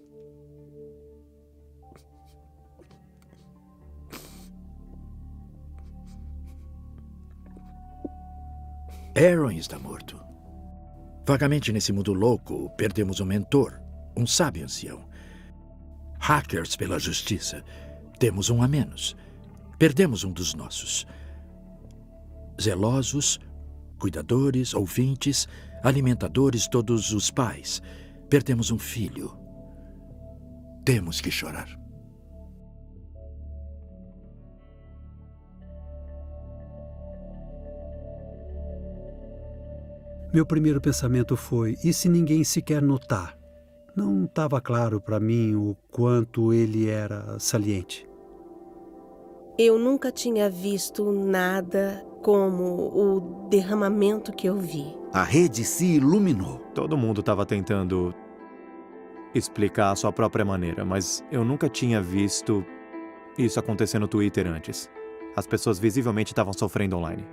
Aaron está morto. Vagamente nesse mundo louco, perdemos um mentor, um sábio ancião. Hackers pela justiça. Temos um a menos. Perdemos um dos nossos. Zelosos, cuidadores, ouvintes, alimentadores, todos os pais. Perdemos um filho. Temos que chorar. Meu primeiro pensamento foi, e se ninguém sequer notar? Não estava claro para mim o quanto ele era saliente. Eu nunca tinha visto nada como o derramamento que eu vi. A rede se iluminou. Todo mundo estava tentando explicar a sua própria maneira, mas eu nunca tinha visto isso acontecer no Twitter antes. As pessoas visivelmente estavam sofrendo online.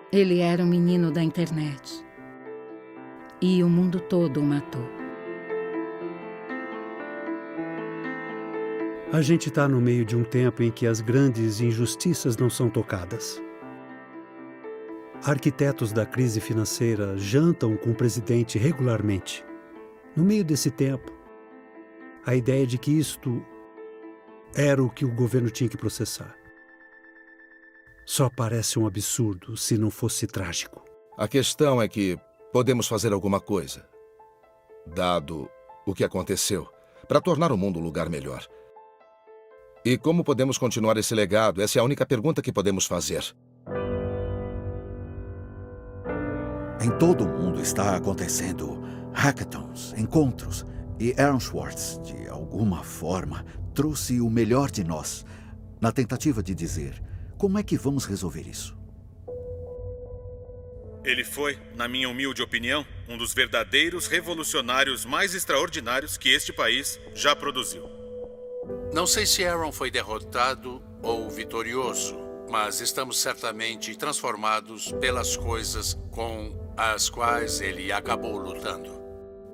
Ele era um menino da internet. E o mundo todo o matou. A gente está no meio de um tempo em que as grandes injustiças não são tocadas. Arquitetos da crise financeira jantam com o presidente regularmente. No meio desse tempo, a ideia de que isto era o que o governo tinha que processar. Só parece um absurdo se não fosse trágico. A questão é que podemos fazer alguma coisa, dado o que aconteceu, para tornar o mundo um lugar melhor. E como podemos continuar esse legado? Essa é a única pergunta que podemos fazer. Em todo o mundo está acontecendo hackathons, encontros, e Aaron Swartz, de alguma forma, trouxe o melhor de nós, na tentativa de dizer, como é que vamos resolver isso? Ele foi, na minha humilde opinião, um dos verdadeiros revolucionários mais extraordinários que este país já produziu. Não sei se Aaron foi derrotado ou vitorioso, mas estamos certamente transformados pelas coisas com as quais ele acabou lutando.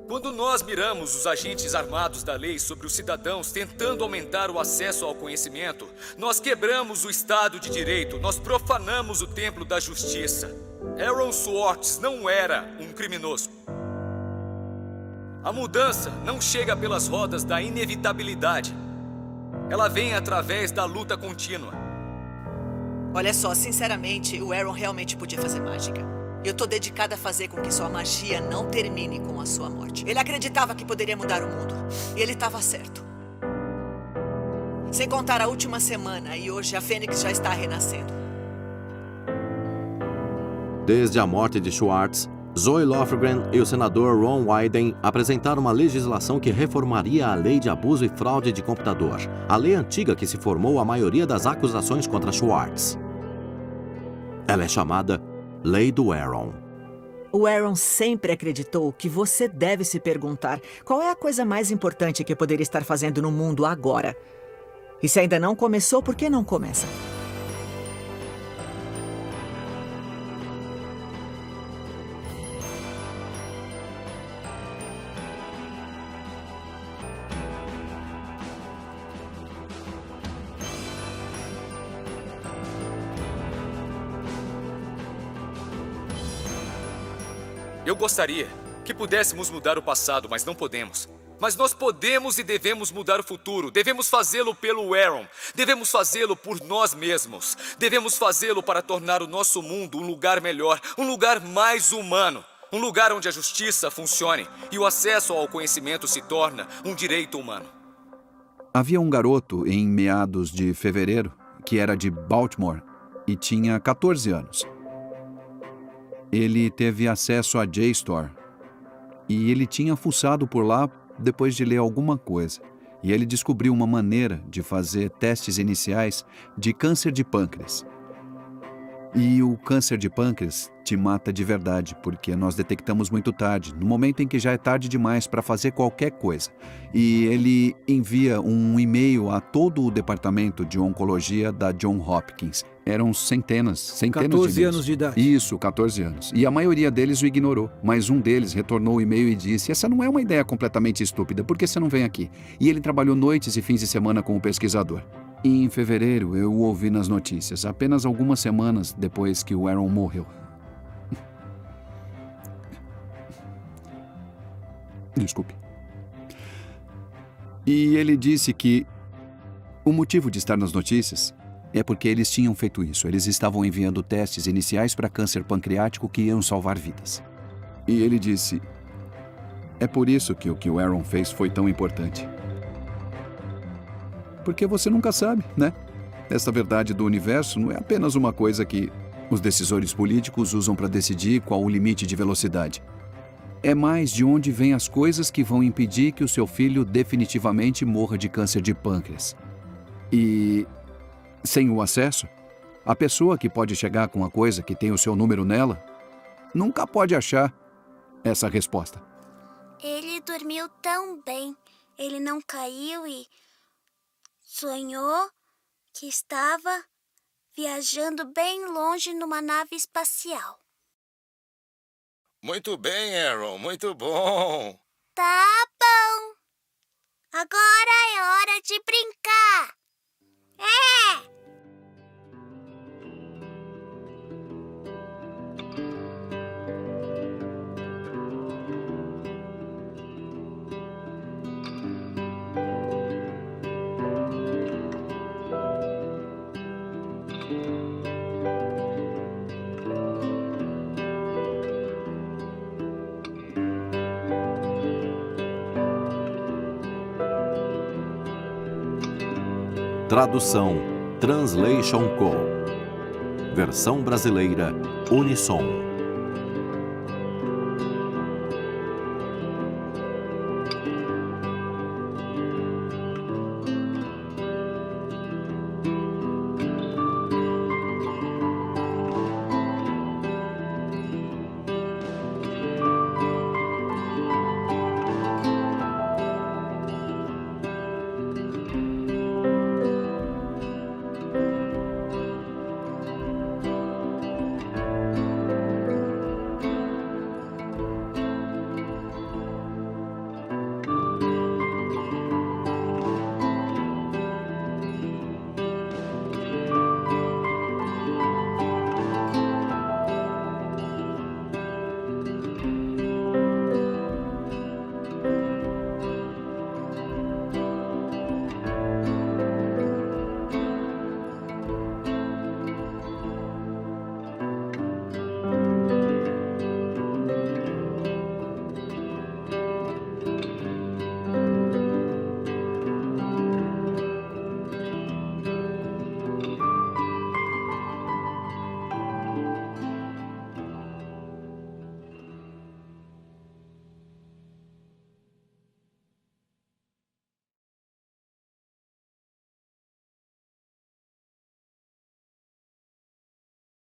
Quando nós miramos os agentes armados da lei sobre os cidadãos tentando aumentar o acesso ao conhecimento, nós quebramos o Estado de Direito, nós profanamos o templo da justiça. Aaron Swartz não era um criminoso. A mudança não chega pelas rodas da inevitabilidade. Ela vem através da luta contínua. Olha só, sinceramente, o Aaron realmente podia fazer mágica. Eu tô dedicada a fazer com que sua magia não termine com a sua morte. Ele acreditava que poderia mudar o mundo. E ele estava certo. Sem contar a última semana, e hoje a Fênix já está renascendo. Desde a morte de Schwartz, Zoe Lofgren e o senador Ron Wyden apresentaram uma legislação que reformaria a lei de abuso e fraude de computador, a lei antiga que se formou a maioria das acusações contra Schwartz. Ela é chamada Lei do Aaron. O Aaron sempre acreditou que você deve se perguntar qual é a coisa mais importante que poderia estar fazendo no mundo agora. E se ainda não começou, por que não começa? Eu gostaria que pudéssemos mudar o passado, mas não podemos. Mas nós podemos e devemos mudar o futuro. Devemos fazê-lo pelo Aaron. Devemos fazê-lo por nós mesmos. Devemos fazê-lo para tornar o nosso mundo um lugar melhor, um lugar mais humano. Um lugar onde a justiça funcione e o acesso ao conhecimento se torna um direito humano. Havia um garoto em meados de fevereiro que era de Baltimore e tinha 14 anos. Ele teve acesso à JSTOR e ele tinha fuçado por lá depois de ler alguma coisa. E ele descobriu uma maneira de fazer testes iniciais de câncer de pâncreas. E o câncer de pâncreas te mata de verdade, porque nós detectamos muito tarde, no momento em que já é tarde demais para fazer qualquer coisa. E ele envia um e-mail a todo o departamento de oncologia da Johns Hopkins. Eram centenas de 14 anos de idade. Isso, 14 anos. E a maioria deles o ignorou. Mas um deles retornou o e-mail e disse: essa não é uma ideia completamente estúpida, por que você não vem aqui? E ele trabalhou noites e fins de semana com o pesquisador. E em fevereiro eu o ouvi nas notícias, apenas algumas semanas depois que o Aaron morreu. Desculpe. E ele disse que o motivo de estar nas notícias é porque eles tinham feito isso. Eles estavam enviando testes iniciais para câncer pancreático que iam salvar vidas. E ele disse: é por isso que o que o Aaron fez foi tão importante. Porque você nunca sabe, né? Essa verdade do universo não é apenas uma coisa que os decisores políticos usam para decidir qual o limite de velocidade. É mais de onde vêm as coisas que vão impedir que o seu filho definitivamente morra de câncer de pâncreas. E sem o acesso, a pessoa que pode chegar com a coisa que tem o seu número nela nunca pode achar essa resposta. Ele dormiu tão bem. Ele não caiu e sonhou que estava viajando bem longe numa nave espacial. Muito bem, Aaron. Muito bom. Tá bom. Agora é hora de brincar. É! Tradução Translation Co. Versão brasileira Unissom.